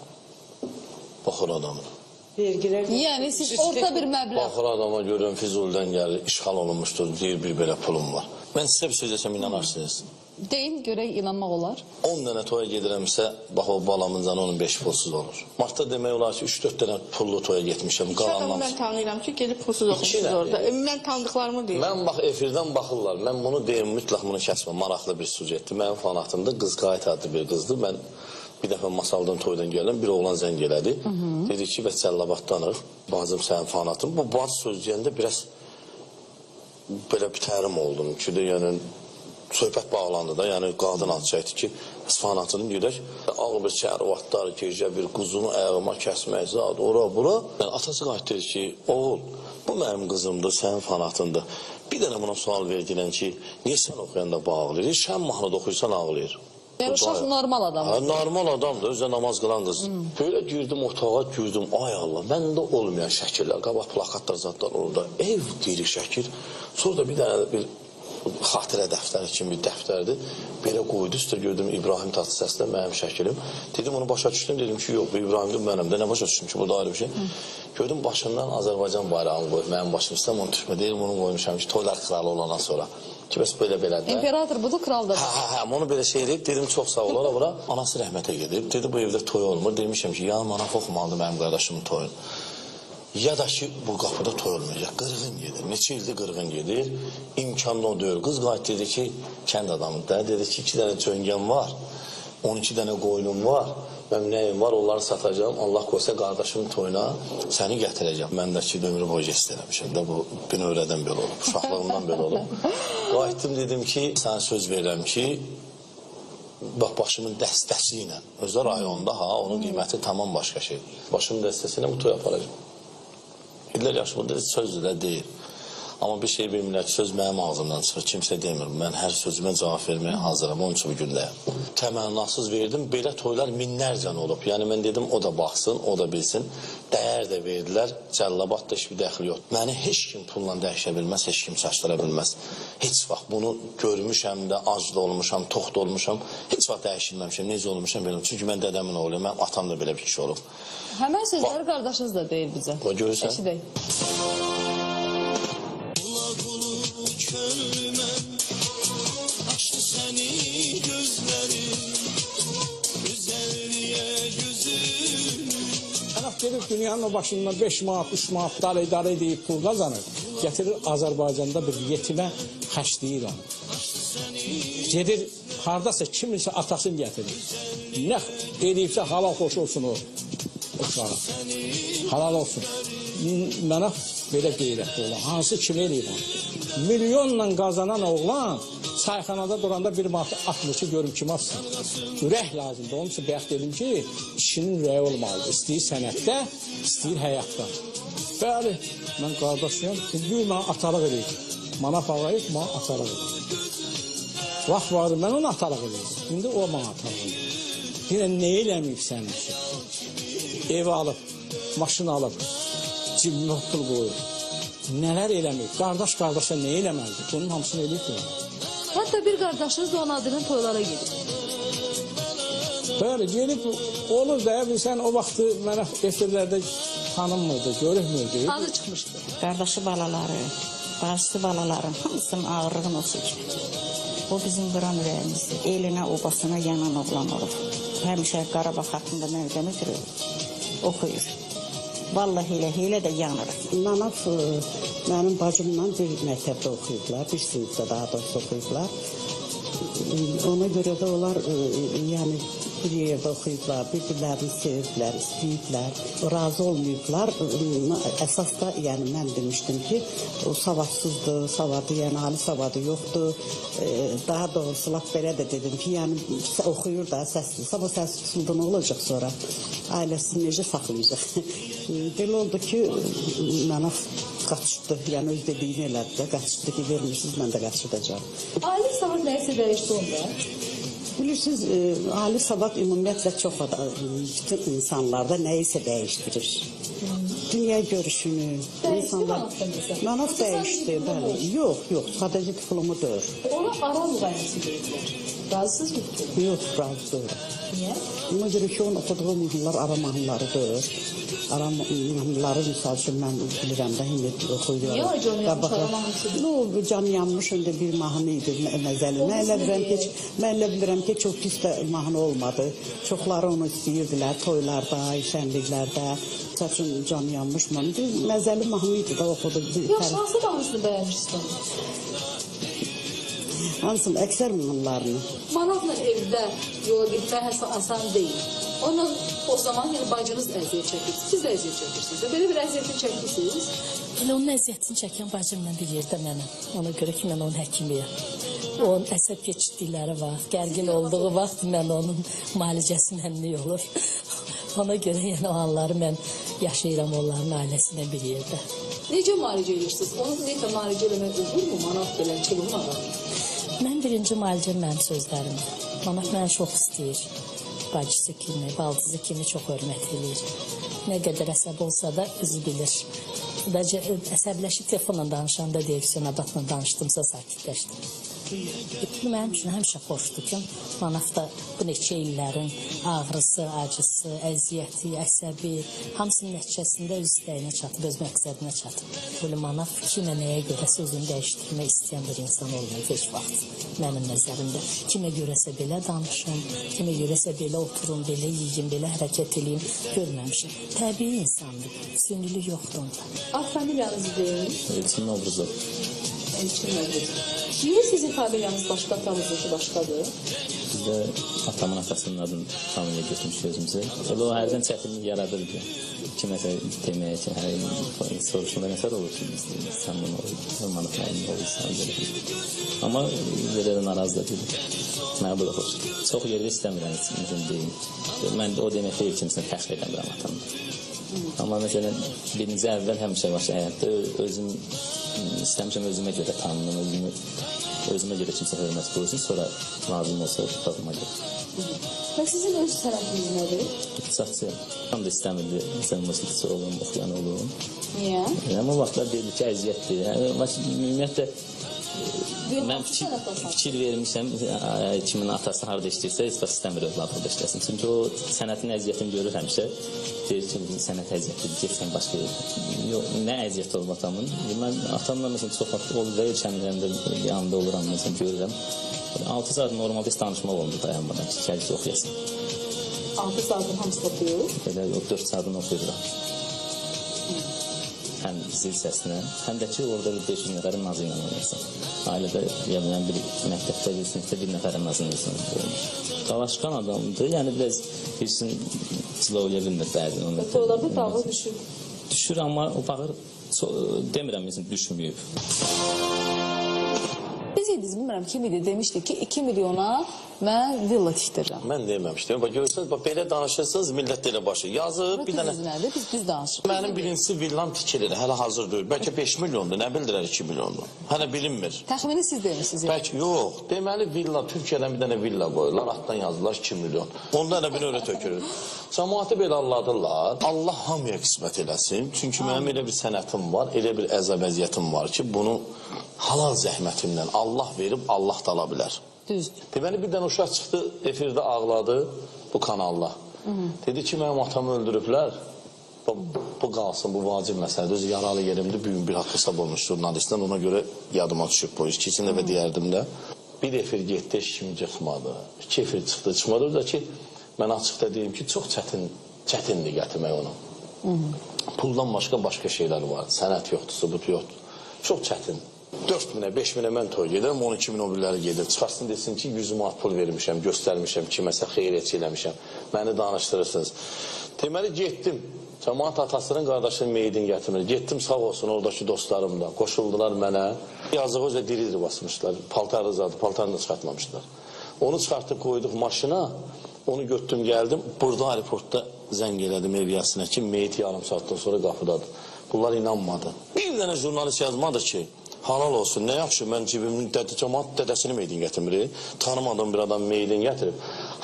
Baxır adamına. Yəni siz orta bir məbləğ. Baxır adama görürüm, Füzulidən gəlir, işğal olunmuşdur, deyir bir belə pulum var. Mən sizə bir söz desəm inanarsınız. Deyin, görək inanmaq olar. 10 dənə toya gedirəmsə, bax o balamın canı onun 5 pulsuz olur. Martda demək olar ki, 3-4 dənə pullu toya getmişəm. Adamı mən tanıyıram ki, gelib pulsuz oxumuşuz orada. Mən tanıdıqlarımı deyim. Mən bax, efirdən baxırlar. Mən bunu deyim, mütləq bunu kəsmə. Maraqlı bir sujetdir. Mənim fanatımda Qız Qayət adlı bir qızdır. Mən bir dəfə masaldan toydan gələm, bir oğlan zəng elədi. Dedi ki, və Cəllabaddanıq, bacım sənin fanatın. Bu bacı söz deyəndə biraz belə bir tərim oldum ki, yəni söhbət bağlandı da, yəni qadın ad çəkdi ki, fanatını deyək, ağ bir çərvatlar, gecə bir quzunu ayağıma kəsmək, zad, ora, bura. Yəni, atası qayıt dedi ki, oğul, bu mənim qızımdır, sənin fanatındır. Bir dənə buna sual verdilən ki, niyə sən oxuyanda bağlayır? Şən mahnıda oxuyursan ağlayır. Yəni, uşaq normal adamdır. Normal adamdır, özə namaz qılan qız. Böyle girdim otağa, girdim, ay Allah, məndə olmayan şəkillər, qabaq plakatlar zadlar orada, ev deyirik şəkil. Sonra da bir dənə bir xatirə dəftəri kimi bir dəftərdir. Belə qoydu üstə gördüm İbrahim Tatlıses'də mənim şəkilim. Dedim onu başa düşdüm, dedim ki yox bu İbrahimdir mənim də, nə başa düşdüm ki burada ayrı bir şey. Gördüm başından Azərbaycan bayrağını qoyub mənim başım istəm onu düşmə deyil, bunu qoymuşam ki toylar kralı olandan sonra. Ki bəs belə-belədir. İmperator budur, kral da. Hə, onu belə şey edib, dedim çox sağ olar, bura anası rəhmətə gedib. Dedi bu evdə toy olmur, demişəm ki ya Manaf oxumalıdır mənim qardaşımın toyunu. Ya da ki bu qapıda toy olmayacaq, qırğın gedir. Neçə ildir qırğın gedir, imkanlı o deyil. Qız qayıt dedi ki, kənd adamıdır da, dedi ki 2 dənə çöngəm var, 12 dənə qoyunum var, mənim nəyim var, onları satacağım, Allah qoysa qardaşımın toyuna səni gətirəcəm. Mən də ki, ömrü boyu jest eləmişəm də, bu binövrədən belə olub, uşaqlığımdan belə olub. Qayıtdım dedim ki, sənə söz verirəm ki, bax başımın dəstəsi ilə, özdə rayonda ha, onun qiyməti tamam başqa şeydir. Başımın dəstəsi ilə bu toy aparacağım. İllər yaşımda söz ilə deyil. Amma bir şey bilmirlər ki, söz mənim ağzımdan çıxır, kimsə demir. Mən hər sözümə cavab verməyə hazıram, onun üçün bu gündəyəm. Təmənnasız verdim, belə toylar minlərcə olub. Yəni mən dedim, o da baxsın, o da bilsin. Dəyər də verdilər, Cəllabad da heç bir dəxli yox. Məni heç kim pulla dəyişə bilməz, heç kim çaşdıra bilməz. Heç vaxt bunu görmüşəm də, ac da olmuşam, tox da olmuşam, heç vaxt dəyişilməmişəm, necə olmuşam belə. Çünki mən dədəmin oğluyum, mən atam da belə bir kişi olub. Həmən sözləri qardaşınız da deyir bizə. O görürsən. Eşidək. Açtı seni gözlerim, güzelliğe gözüm. Tərəf gedir dünyanın o başından 5 manat, 3 manat darı deyib pul qazanır. Gətirir Azərbaycanda bir yetimə xərcləyir onu. Gedir hardasa kiminsə atasını gətirir. Nə edibsə halal xoş olsun o uşağa. Halal olsun. Mənə belə qeyrətli olan. Hansı kim eləyir onu? Milyonla qazanan oğlan sayxanada duranda bir manat atmır ki, görüm kim atsın. Ürək lazımdır. Onun üçün bəxt dedim ki, kişinin ürəyi olmalıdır. İstəyir sənətdə, istəyir həyatda. Bəli, mən qardaşıyam. Bir mənə atalıq edeyim. Manaf ağayıb, mənə atalıq edeyim. Vaxt vardı, mən onu atalıq edeyim. İndi o mənə atalıq edeyim. Yine nə eləməyib sənin üçün? Ev alıb, maşın alıb, cibinə pul qoyur. Nələr eləməyib? Qardaşa nə eləməlidir? Bunun hamısını eləyib mi? Hətta bir qardaşınız da onun adının toylara gedir. Bəli, gelib olur da, bilsən o vaxtı mənə efirlərdə tanınmırdı, görünmürdü. Adı çıxmışdı. Qardaşı balaları, bacısı balaların hamısının ağırlığını olsun ki. O bizim qıran ürəyimizdir. Elinə, obasına yanan oğlan olub. Həmişə Qarabağ haqqında mövqəni oxuyur. Vallahi elə də yanırıq. Manaf mənim bacımla bir məktəbdə oxuyublar, bir sinifdə daha doğrusu oxuyublar. Ona görə də onlar yəni bir yerdə oxuyublar, bir-birlərini seviblər, istəyiblər, razı olmayıblar. Əsas da yəni mən demişdim ki, o savadsızdır, savadı, yəni ali savadı yoxdur. Daha doğrusu laf belə də dedim ki, yəni oxuyur da səsli, sabah səsi tutuldu nə olacaq sonra? Ailəsini necə saxlayacaq? Belə oldu ki, mənə qaçdı, yəni öz dediyini elədi də, qaçdı ki, vermirsiniz, mən də qaçıracağım. Ali savad nəyəsə dəyişdi onda? Bilirsiniz, ali savad ümumiyyətlə çox bütün insanlarda nəyisə dəyişdirir. Dünya görüşünü, insanlar... Manaf dəyişdi, bəli. Yox, sadəcə diplomu deyir. Ona ara müqayəsi deyirlər. Razısız mı? Yox, razı deyir. Niyə? Ona görə ki, onun oxuduğu mahnılar ara mahnıları deyir. Ara mahnıları, misal üçün, mən bilirəm də, hindi oxuyuram. Niyə Can Yanmış ara mahnısı deyir? Can Yanmış öndə bir mahnı idi, məzəli. Mən elə bilirəm ki, çox pis də mahnı olmadı. Çoxları onu istəyirdilər, toylarda, şənliklərdə. Misal üçün, Can Yanmış mahnı. Məzəli mahnı idi da oxudu. Yox, hansı mahnısını bəyənmişsin? Hansın, əksər mahnılarını. Manafla evdə yola getmək asan deyil. Onunla o zaman yəni bacınız əziyyət çəkir, siz də əziyyət çəkirsiniz. Belə bir əziyyətini çəkirsiniz. Elə onun əziyyətini çəkən bacımla bir yerdə mənəm. Ona görə ki, mən onun həkimiyəm. Onun əsəb keçirdikləri vaxt, gərgin olduğu vaxt mən onun müalicəsinin həmli olur. Ona görə yəni o anları mən yaşayıram onların ailəsinə bir yerdə. Necə müalicə edirsiniz? Onu necə müalicə eləmək olur mu? Manaf belə çılınmadan. Mən birinci müalicə mənim sözlərimdir. Manaf məni çox istəyir. Bacısı kimi, baldızı kimi çox hörmət edir. Nə qədər əsəb olsa da özü bilir. Əsəbləşib telefonla danışanda direksiyon abatla danışdımsa sakitləşdim. Mənim üçün həmişə xoşdur ki, Manafda bu neçə illərin ağrısı, acısı, əziyyəti, əsəbi, hamısının nəticəsində öz istəyinə çatıb, öz məqsədinə çatıb. Böyle Manaf kimə nəyə görəsə özünü dəyişdirmək istəyən bir insan olmayıb heç vaxt mənim nəzərimdə. Kimə görəsə belə danışım, kimə görəsə belə oturum, belə yiyim, belə hərəkət edeyim, görməmişim. Təbii insandır, sünnülük yoxdur onda. Ad familiyanızı deyin. Elçin Novruzov. Elçin Novruzov. Niyə sizin familiyanız başqa, atanızdakı başqadır? Biz də atamın atasının adını familiya götürmüş özümüzə. O hərdən çətinlik yaradırdı. Kiməsə deməyə ki, soruşunda nəsər olur ki, sən bunu olmanı mənim olursan. Amma belə də narazı da deyil. Mənə bu da xoşdur. Çox yerdə istəmirəm, izin deyim. Mən o demək deyil ki, fəxr edəmirəm atamda. Amma məsələn, birinci əvvəl həmişə baş həyatda özüm istəmişəm özümə görə tanınım, özümə görə kimsə hörmət qoysun, sonra lazım olsa tapıma görə. Və sizin öz sənətiniz nədir? İqtisadçı. Tam da istəmirdi, məsələn, musiqiçi olum, oxuyan olum. Niyə? Yəni, o vaxtlar deyildi ki, əziyyətdir. Yəni, ümumiyyətlə, mən fikir vermişəm, kimin atası harada işləyirsə, heç vaxt istəmir övladı orada işləsin. Çünki o sənətin əziyyətini görür həmişə. Deyir ki, sənət əziyyətdir, getsən başqa yox. Nə əziyyət olub atamın? Mən atamla məsələn çox vaxt olur və ölçəmlərində yanında oluram, məsələn, görürəm. 6 saat normalda heç danışmaq olmur dayanmadan ki, gəlib oxuyasın. 6 saatın hamısı oxuyur? Belə o 4 saatını oxuyuram. Həm zil səsinə, həm də ki, orada 500 nəfərin nazı ilə oynayırsan. Ailədə, yəni bir məktəbdə, bir sinifdə bir nəfərin nazı ilə oynayırsan. Dalaşqan adamdır, yəni biraz birisini cilovlaya bilmir bəzən. Sonra bir bağı düşür. Düşür, amma o bağı demirəm, məsələn, düşməyib. Biz idiniz, bilmirəm kim idi, demişdi ki 2 milyona mən villa tikdirirəm. Mən deməmişdim. Bax, görürsünüz, belə danışırsınız, millət elə başı yazır. Bir dənə... Nədir? Biz danışırıq. Mənim birincisi villam tikilir, hələ hazır deyil. Bəlkə 5 milyondur, nə bildirər 2 milyondur. Hələ bilinmir. Təxmini siz demişsiniz. Bəlkə, yox. Deməli, villa, Türkiyədən bir dənə villa qoyurlar, altdan yazdılar 2 milyon. Onda elə bir öyle tökürür. Cəmaatı belə alladırlar. Allah hamıya qismət eləsin. Çünki mənim elə bir sənətim var, elə bir əzab-əziyyətim var ki, bunu halal zəhmətimlə Allah verib, Allah da ala bilər. Düzdür. Deməli, bir dənə uşaq çıxdı, efirdə ağladı bu kanalda. Dedi ki, mənim atamı öldürüblər. Bu qalsın, bu vacib məsələdir. Özü yaralı yerimdir, bugün bir haqq hesab olmuş jurnalistdən, ona görə yadıma düşüb bu iş. İkinci dəfə deyərdim də. Bir efir getdi, kim çıxmadı. 2 efir çıxdı, çıxmadı. O da ki, mən açıqda deyim ki, çox çətindir gətirmək onu. Puldan başqa şeylər var. Sənət yoxdur, sübut yoxdur. Çox çətin. 4 minə, 5 minə mən toy gedirəm, 12 min o birləri gedir. Çıxarsın desin ki, 100 manat pul vermişəm, göstərmişəm, kiməsə xeyriyyətçi eləmişəm. Məni danışdırırsınız. Deməli, getdim. Cəmaat atasının qardaşının meyidini gətirmir. Getdim, sağ olsun, oradakı dostlarım da. Qoşuldular mənə. Yazığı özə diri basmışlar. Paltarı zadı, paltarını da çıxartmamışlar. Onu çıxartıb qoyduq maşına. Onu götdüm, gəldim. Burada aeroportda zəng elədim eviyyəsinə ki, meyit yarım saatdan sonra qapıdadır. Bunlar inanmadı. Bir dənə jurnalist yazmadı ki, halal olsun, nə yaxşı, mən cibimin cəmaat dədəsini meydin gətirmir. Tanımadığım bir adam meydin gətirib.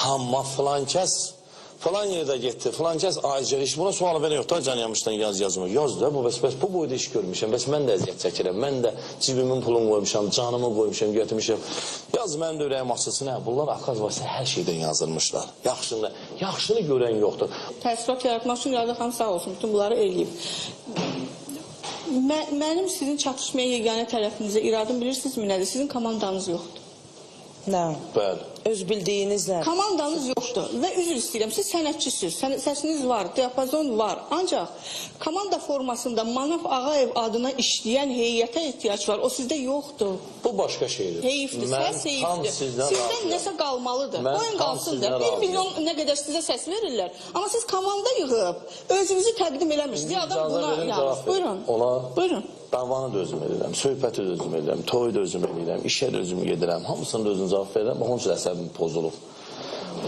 Amma filan kəs, filan yerdə getdi, filan kəs aicə iş. Buna sualı verən yox da, Canyamışdan yazmır. Yaz da, bu boyda iş görmüşəm, bəs mən də əziyyət çəkirəm. Mən də cibimin pulunu qoymuşam, canımı qoymuşam, götürmüşəm. Yaz, mənim də ürəyim açılsın, hə, bunlar akaz varsa hər şeydən yazılmışlar. Yaxşını görən yoxdur. Təəssürat yaratmaq üçün İradə xanım sağ olsun, bütün bunları eləyib. Mənim sizin çatışmaya yeganə tərəfinizə iradım bilirsinizmi nədir? Sizin komandanız yoxdur. Nə? Bəli. Öz bildiyinizlə. Komandanız yoxdur və üzr istəyirəm, siz sənətçisiniz, səsiniz var, diapazon var. Ancaq komanda formasında Manaf Ağayev adına işləyən heyətə ehtiyac var, o sizdə yoxdur. Bu başqa şeydir. Heyifdir, səs heyifdir. Sizdən nəsə qalmalıdır. Qoyun qalsın da. 1 milyon nə qədər sizə səs verirlər. Amma siz komanda yığıb, özünüzü təqdim eləmişsiniz. Adam buna yazır. Buyurun. Buyurun. Davanı da özüm edirəm, söhbəti də özüm edirəm, toyu da özüm edirəm, işə də özüm gedirəm, hamısını da özüm cavab verirəm, onun üçün əsəbim pozulub.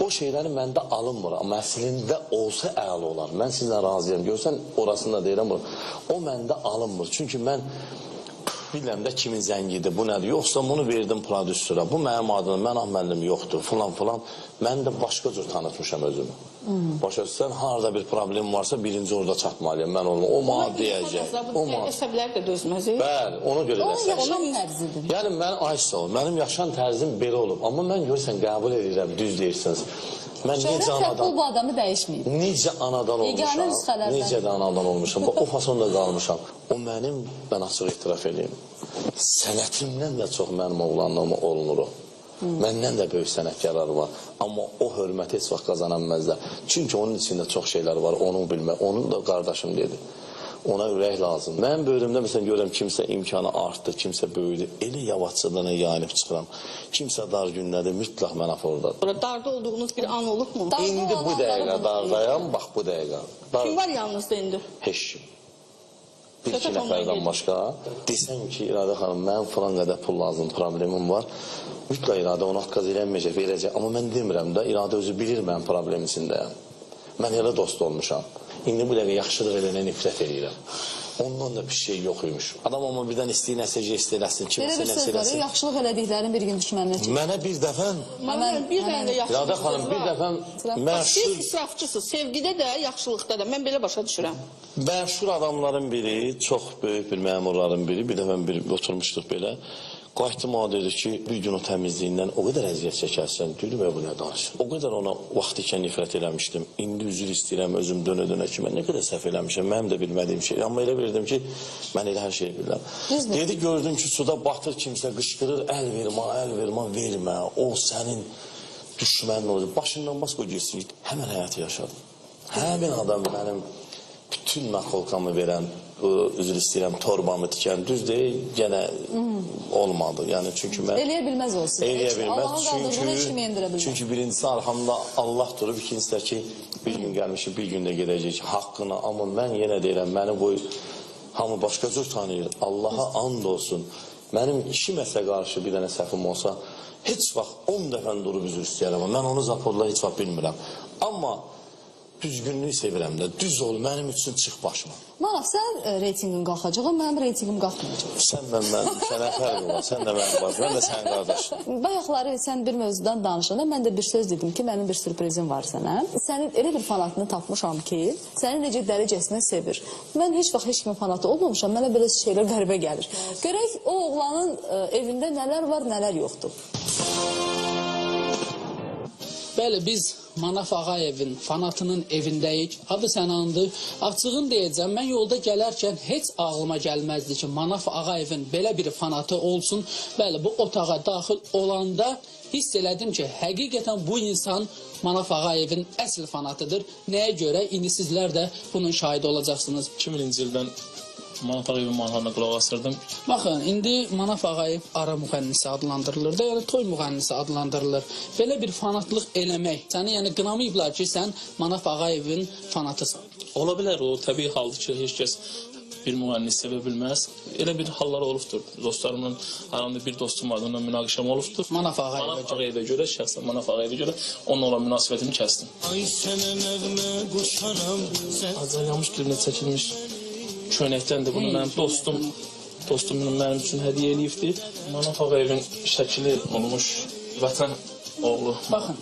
O şeyləri məndə alınmır, amma əslində olsa əla olar. Mən sizlə razıyam, görsən orasını da deyirəm, o məndə alınmır. Çünki mən bilirəm də kimin zəngidir, bu nədir, yoxsa bunu verdim prodüsora, bu mənim adım, mən müəllim yoxdur, filan. Mən də başqa cür tanıtmışam özümü. Başa sən harada bir problem varsa birinci orada çatmalıyım mən onu. O mənə deyəcək. Əsəblər də dözməz. Bəli, ona görə də sən. O yaşam tərzidir. Yəni mən ayısı olum. Mənim yaşam tərzim belə olub. Amma mən görürsən qəbul edirəm, düz deyirsiniz. Mən necə anadan... bu adamı dəyişməyib. Necə anadan olmuşam. Necə də anadan olmuşam. O fasonda qalmışam. O mənim, mən açıq etiraf edeyim. Sənətimdən də çox mənim oğlanlığıma olunur o. Məndən də böyük sənətkarlar var. Amma o hörməti heç vaxt qazananməzlər. Çünki onun içində çox şeylər var, onu bilmək. Onun da qardaşım dedi. Ona ürək lazım. Mən bölümdə məsələn görürəm kimsə imkanı artdı, kimsə böyüdü. Elə yavaşçadan yayınıb çıxıram. Kimsə dar gündədir, mütləq mən oradadır. Darda olduğunuz bir an olubmu? İndi bu dəqiqə dardayam, bax bu dəqiqə. Kim var yanınızda indi? Heç kim. Bir-iki nəfərdən başqa. Desəm ki, İradə xanım, mənim filan qədər pul lazım, problemim var. Mütləq İradə onu atqaz eləməyəcək, verəcək. Amma mən demirəm də, İradə özü bilir mənim problemin içindəyəm. Mən elə dost olmuşam. İndi bu dəqiqə yaxşılıq edənə nifrət edirəm. Ondan da bir şey yox imiş. Adam amma birdən istəyir nəsə jest eləsin, Belə kimsə bir nəsə söz var, eləsin. yaxşılıq elədiklərin bir gün düşməninə çıxır. Mənə bir dəfə Bir dənə də yaxşılıq İradə xanım, bir dəfə Siz məşhur israfçısınız, sevgidə də, yaxşılıqda da. Mən belə başa düşürəm. məşhur adamların biri, çox böyük bir məmurların biri, bir dəfə bir oturmuşduq belə. Qayıtdım o dedi ki, bir gün o təmizliyindən o qədər əziyyət çəkərsən, dedim bu nə danışır. O qədər ona vaxt ikən nifrət eləmişdim. İndi üzr istəyirəm özüm dönə-dönə ki, mən nə qədər səhv eləmişəm, mənim də bilmədiyim şey. Amma elə bilirdim ki, mən elə hər şeyi bilirəm. Dedi, gördüm ki, suda batır kimsə, qışqırır, əl vermə, vermə. O sənin düşmənin olacaq. Başından baş qoy girsin. Həmən həyatı yaşadım. Həmin adam mənim bütün nakolkamı verən, üzr istəyirəm, torbamı tikən, düz deyil, yenə olmadı. Yəni çünki mən Eləyə bilməz olsun. Eləyə bilməz. Allahın qaldırdığını heç kim yendirə bilməz. Çünki birincisi arxamda Allah durub, ikincisi də ki, bir gün gəlmişik, bir gün də gedəcək haqqını. Amma mən yenə deyirəm, məni qoy hamı başqa cür tanıyır. Allaha and olsun. Mənim kiməsə qarşı bir dənə səhvim olsa, heç vaxt 10 dəfə durub üzr istəyərəm. Mən onu zapodla heç vaxt bilmirəm. Amma düzgünlüyü sevirəm də. Düz ol, mənim üçün çıx başıma. Maraq, sən reytingin qalxacaq, mənim reytingim qalxmayacaq. Sən mən sənə fərq olar. Sən də mənim baş, mən də sənin qardaşım. Bayaqları sən bir mövzudan danışanda mən də bir söz dedim ki, mənim bir sürprizim var sənə. Sənin elə bir fanatını tapmışam ki, səni necə dərəcəsinə sevir. Mən heç vaxt heç kimin fanatı olmamışam, mənə belə şeylər qəribə gəlir. Görək o oğlanın evində nələr var, nələr yoxdur. Bəli, biz Manaf Ağayevin fanatının evindəyik. Adı sənandır. Açığın deyəcəm, mən yolda gələrkən heç ağlıma gəlməzdi ki, Manaf Ağayevin belə bir fanatı olsun. Bəli, bu otağa daxil olanda hiss elədim ki, həqiqətən bu insan Manaf Ağayevin əsl fanatıdır. Nəyə görə? İndi sizlər də bunun şahidi olacaqsınız. 2000-ci ildən Manaf Ağayevin mahnılarına qulaq asırdım. Baxın, indi Manaf Ağayev ara müğənnisi adlandırılır da, yəni toy müğənnisi adlandırılır. Belə bir fanatlıq eləmək, səni yəni qınamayıblar ki, sən Manaf Ağayevin fanatısan. Ola bilər, o təbii haldır ki, heç kəs bir müğənnis sevə bilməz. Elə bir hallar olubdur. Dostlarımın aramda bir dostum vardı, onunla münaqişəm olubdur. Manaf Ağayevə görə, şəxsən Manaf Ağayevə görə onunla olan münasibətimi kəsdim. Ay sənə nəğmə qoşaram Azəryamış qlimdə çəkilmiş köynəkdən də bunu mənim dostum mənim üçün hədiyyə eləyibdir. Manaf Ağayevin şəkili olmuş vətən oğlu. Baxın,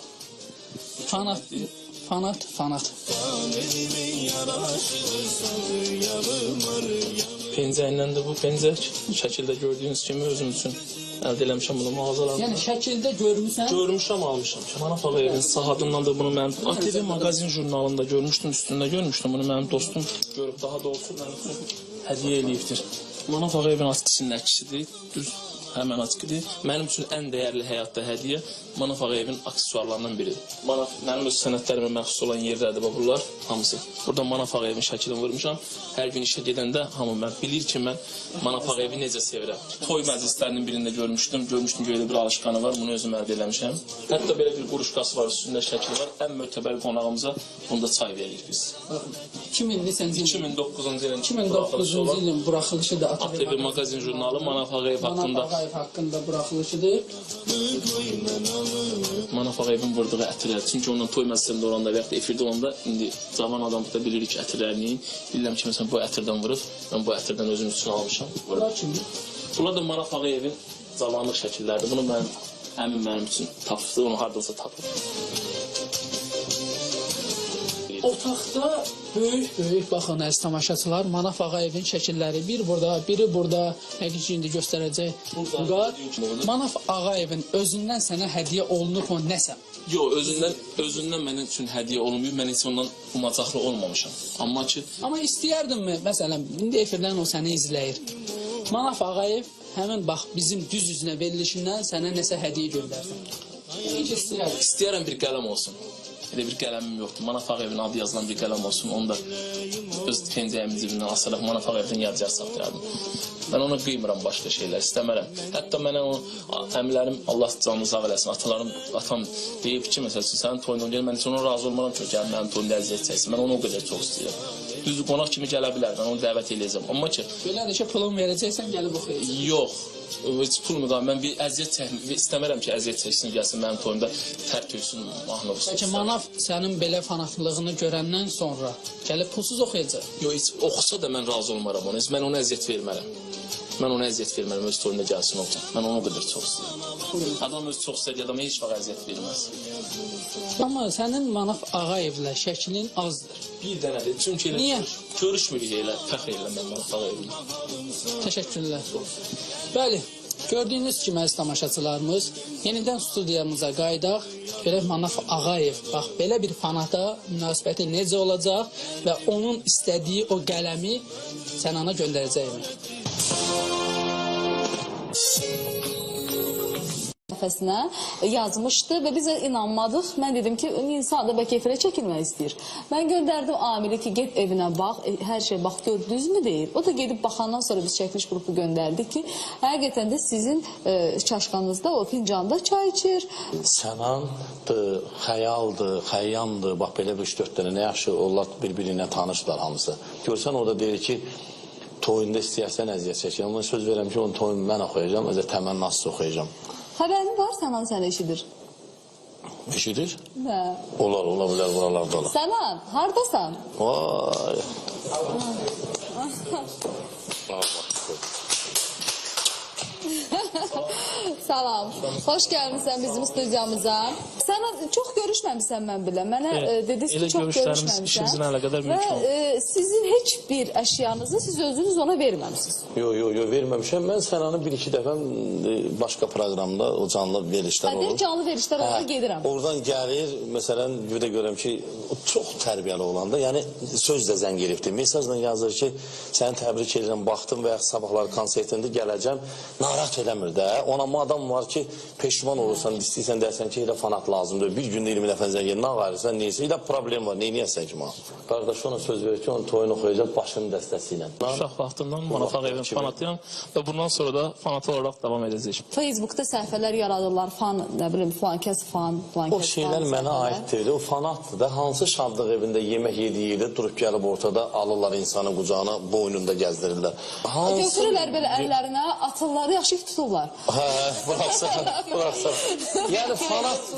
fanat. Pencəyindən də bu pencək, şəkildə gördüyünüz kimi özüm üçün əldə eləmişəm bunu mağazalarında. Yəni şəkildə görmüsən? Görmüşəm, almışam. Manaf Ağayevin sahadından da bunu mənim ATV maqazin jurnalında görmüşdüm, üstündə görmüşdüm. Bunu mənim dostum görüb daha doğrusu mənim üçün hədiyyə eləyibdir. Manaf Ağayevin atkisinin əksisidir, düz həmən atkidir. Mənim üçün ən dəyərli həyatda hədiyyə Manaf Ağayevin aksesuarlarından biridir. Mənim öz sənətlərimə məxsus olan yerlərdir bunlar hamısı. Burada Manaf Ağayevin şəklini vurmuşam. Hər gün işə gedəndə hamı bilir ki, mən Manaf Ağayevi necə sevirəm. Toy məclislərinin birində görmüşdüm ki, elə bir alışqanı var, bunu özüm əldə eləmişəm. Hətta belə bir quruşqası var, üstündə şəkli var. Ən mötəbər qonağımıza bunda çay veririk biz. 2009-cu ilin buraxılışı da ATV maqazin jurnalı Manaf Ağayev haqqında buraxılışıdır. Manaf Ağayevin vurduğu ətirlər. Çünki ondan toy məclisində olanda və yaxud da efirdə olanda indi cavan adam da bilirik ətirlərini. Bilirəm ki, məsələn, bu ətirdən vurub, mən bu ətirdən özüm üçün almışam. Bunlar kimdir? Bunlar da Manaf Ağayevin cavanlıq şəkilləridir. Bunu mənim üçün tapdı, onu hardansa tapıb. Otaqda böyük baxın əziz tamaşaçılar, Manaf Ağayevin şəkilləri biri burada, həqiqi indi göstərəcək. Manaf Ağayevin özündən sənə hədiyyə olunub o nəsə? Yox, özündən mənim üçün hədiyyə olunmuyor, mən heç ondan umacaqlı olmamışam. Amma istəyərdinmi, məsələn, indi efirdən o səni izləyir. Manaf Ağayev həmin bax bizim düz üzünə verilişindən sənə nəsə hədiyyə göndərdi. İstəyərəm bir qələm olsun. Elə bir qələmim yoxdur. Manaf Ağayevin adı yazılan bir qələm olsun. Onu da öz pencəyimin cibindən asaraq Manaf Ağayevin yadigar saxlayardım. Mən ona qıymıram başqa şeylər, istəmərəm. Hətta mənə o əmilərim, Allah canını sağ eləsin, atam deyib ki, məsələn, sənin toyuna gəl, mən heç ona razı olmaram ki, gəl mənim toyumda əziyyət çəksin. Mən onu o qədər çox istəyirəm. Düzdür, qonaq kimi gələ bilər, mən onu dəvət eləyəcəm. Amma ki... Belədir ki, pulun verəcəksən, gəlib oxuyacaq. Yox, heç pul müqam. Mən bir əziyyət çəkmir, istəmirəm ki, əziyyət çəksin, gəlsin mənim toyumda tər töysün, mahnı olsun. Bəlkə Manaf sənin belə fanatlığını görəndən sonra gəlib pulsuz oxuyacaq. Yox, heç oxusa da mən razı olmaram ona. Mən ona əziyyət vermərəm. Mən ona əziyyət vermərəm, öz toyunda gəlsin olacaq. Mən onu o qədər çox istəyirəm. Adam öz çox istədiyi adama heç vaxt əziyyət verməz. Amma sənin Manaf Ağayevlə şəklin azdır. Bir dənədir. Çünki elə görüşmürük elə, fəxr edirəm mən Manaf Ağayevlə. Təşəkkürlər. Bəli, gördüyünüz kimi əziz tamaşaçılarımız, yenidən studiyamıza qayıdaq. Görək Manaf Ağayev, bax belə bir fanata münasibəti necə olacaq və onun istədiyi o qələmi Sənana göndərəcəkmi? Nəfəsinə yazmışdı və biz inanmadıq. Mən dedim ki, insan da bəlkə efirə çəkilmək istəyir. Mən göndərdim Amili ki, get evinə bax, hər şey bax, gör, düzmü deyir. O da gedib baxandan sonra biz çəkiliş qrupu göndərdik ki, həqiqətən də sizin çaşqanızda, o fincanda çay içir. Sənandır, xəyaldır, xəyyamdır, bax belə 3-4 dənə nə yaxşı, onlar bir-birinə tanışlar hamısı. Görsən orada deyir ki, toyunda istəyərsən əziyyət çəkir. Amma söz verəm ki, onun toyunu mən oxuyacam, özə təmənnasız oxuyacam. Xəbərin var, Sənan səni eşidir. Eşidir? Hə. Olar, ola bilər, buralarda olar. Sənan, haradasan? Vay. Salam. Xoş gəlmişsən bizim studiyamıza. Sənə çox görüşməmişsən mən biləm. Mənə dediniz ki, çox görüşməmişsən. İşimizin əlaqədar mümkün oldu. Və sizin heç bir əşyanızı siz özünüz ona verməmişsiniz. Yox, verməmişəm. Mən Sənanı bir-iki dəfə başqa proqramda o canlı verilişlər olur. Canlı verilişlər oldu, gedirəm. Oradan gəlir, məsələn, bir də görəm ki, çox tərbiyəli olanda, yəni söz də zəng elibdir. Mesajla yazır ki, səni təbrik edirəm, baxdım və ya sabahlar konsertində gələcəm, narahat eləmir də. Ona adam var ki, peşman olursan, istəyirsən dərsən ki, elə fanat lazımdır. Bir gündə 20 nəfər zəng edir, nə verirsən, neysə, elə problem var, neyniyəsən ki, mənə? Qardaş ona söz verir ki, onun toyunu oxuyacaq başının dəstəsi ilə. Uşaq vaxtından Manaf Ağayevin fanatıyam və bundan sonra da fanat olaraq davam edəcək. Facebookda səhifələr yaradırlar, fan, nə bilim, filankəs fan, filankəs fan. O şeylər mənə aiddir. O fanatdır da, hansı şadlıq evində yemək yediyi durub gəlib ortada alırlar insanı qucağına, boynunda gəzdirirlər. Götürürlər belə əllərinə, atırlar, yaxşı tuturlar. Hə, bıraxsan. Yəni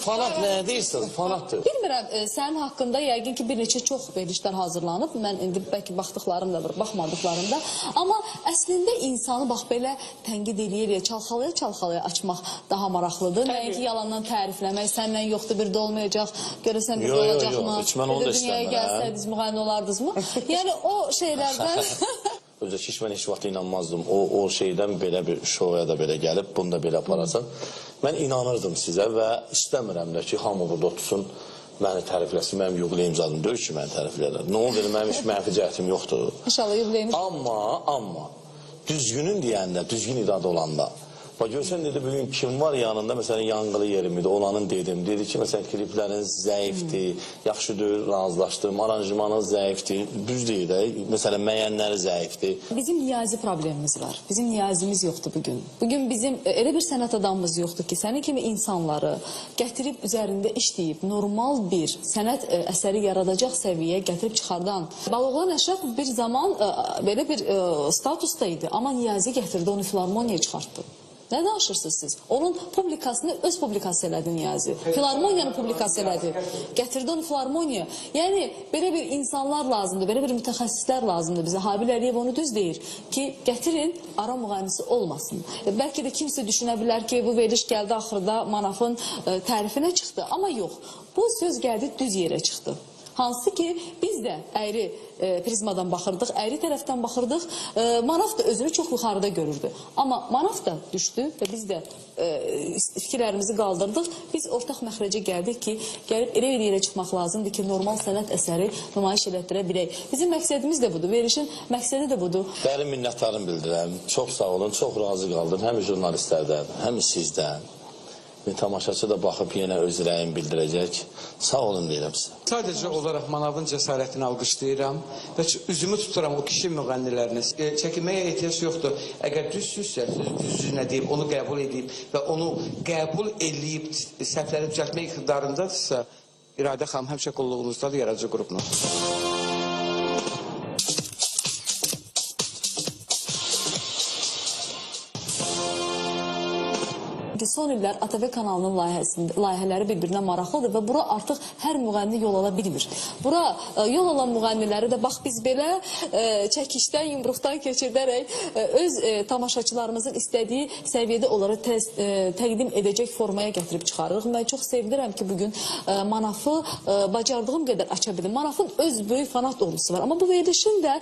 fanat nə deyirsiniz? Fanatdır. Bilmirəm, sənin haqqında yəqin ki, bir neçə çox verilişlər hazırlanıb. Mən indi bəlkə baxdıqlarım da var, baxmadıqlarım da. Amma əslində insanı bax belə tənqid eləyə, çalxalaya açmaq daha maraqlıdır. Nəinki yalandan tərifləmək, səndən yoxdur, bir də olmayacaq, görəsən bir də olacaqmı? Heç mən onu da istəmirəm. Dünyaya gəlsəydiniz, müğayən olardınızmı? Yəni o şeylərdən... Özə ki, mən heç vaxt inanmazdım. O şeydən belə bir şoya da belə gəlib, bunu da belə apararsan. Mən inanırdım sizə və istəmirəm də ki, hamı burada otursun, məni tərifləsin, mənim yubileyim zadım deyil ki, məni tərifləyərlər. Nə olur, mənim heç mənfi cəhətim yoxdur. İnşallah yubileyiniz. Amma, düzgünün deyəndə, düzgün iradə olanda, bax, görsən dedi, bugün kim var yanında, məsələn, yanğılı yerimdir, olanın dedim. Dedi ki, məsələn, klipləriniz zəifdir, yaxşı deyil, razılaşdım, aranjmanınız zəifdir, düz deyil də, məsələn, məyənləri zəifdir. Bizim niyazi problemimiz var. Bizim niyazimiz yoxdur bugün. Bugün bizim elə bir sənət adamımız yoxdur ki, sənin kimi insanları gətirib üzərində işləyib, normal bir sənət əsəri yaradacaq səviyyəyə gətirib çıxardan. Baloğlan Əşrəf bir zaman belə bir statusda idi, amma niyazi gətirdi, onu filarmoniyaya çıxartdı. Nə danışırsınız siz? Onun publikasını öz publikası elədi Niyazi. Filarmoniyanı publikası elədi. Gətirdi onu filarmoniya. Yəni, belə bir insanlar lazımdır, belə bir mütəxəssislər lazımdır bizə. Habil Əliyev onu düz deyir ki, gətirin, ara müğənnisi olmasın. Bəlkə də kimsə düşünə bilər ki, bu veriliş gəldi, axırda Manafın tərifinə çıxdı. Amma yox, bu söz gəldi, düz yerə çıxdı. Hansı ki, biz də əyri prizmadan baxırdıq, əyri tərəfdən baxırdıq. Manaf da özünü çox yuxarıda görürdü. Amma Manaf da düşdü və biz də fikirlərimizi qaldırdıq. Biz ortaq məxrəcə gəldik ki, gəlib elə bir yerə çıxmaq lazımdır ki, normal sənət əsəri nümayiş elətdirə bilək. Bizim məqsədimiz də budur, verilişin məqsədi də budur. Dərin minnətlarımı bildirəm. Çox sağ olun, çox razı qaldım. Həm jurnalistlərdən, həm sizdən. Tamaşaçı da baxıb yenə öz rəyini bildirəcək. Sağ olun deyirəm sizə. Sadəcə olaraq Manavın cəsarətini alqışlayıram və üzümü tuturam o kişi müğənnilərinə. Çəkinməyə ehtiyac yoxdur. Əgər düzsüzsə, düzsüzünə deyib, onu qəbul edib və onu qəbul edib səhvləri düzəltmək iqtidarındadırsa, İradə xanım həmişə qulluğunuzdadır yaradıcı qrupuna. Son illər ATV kanalının layihələri bir-birinə maraqlıdır və bura artıq hər müğənni yol ala bilmir. Bura yol alan müğənniləri də bax biz belə çəkişdən, yumruqdan keçirdərək öz tamaşaçılarımızın istədiyi səviyyədə onları təqdim edəcək formaya gətirib çıxarırıq. Mən çox sevinirəm ki, bugün Manafı bacardığım qədər aça bilim. Manafın öz böyük fanat ordusu var. Amma bu verilişin də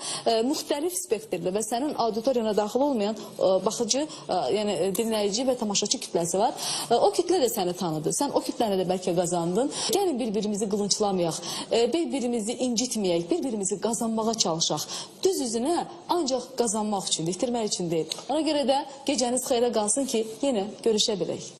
müxtəlif spektrli və sənin auditoriyana daxil olmayan baxıcı, yəni dinləyici və tamaşaçı kütləsi var. O kütlə də səni tanıdı. Sən o kütləni də bəlkə qazandın. Gəlin bir-birimizi qılınçlamayaq, bir-birimizi incitməyək, bir-birimizi qazanmağa çalışaq. Düz üzünə ancaq qazanmaq üçün, itirmək üçün deyil. Ona görə də gecəniz xeyrə qalsın ki, yenə görüşə bilək.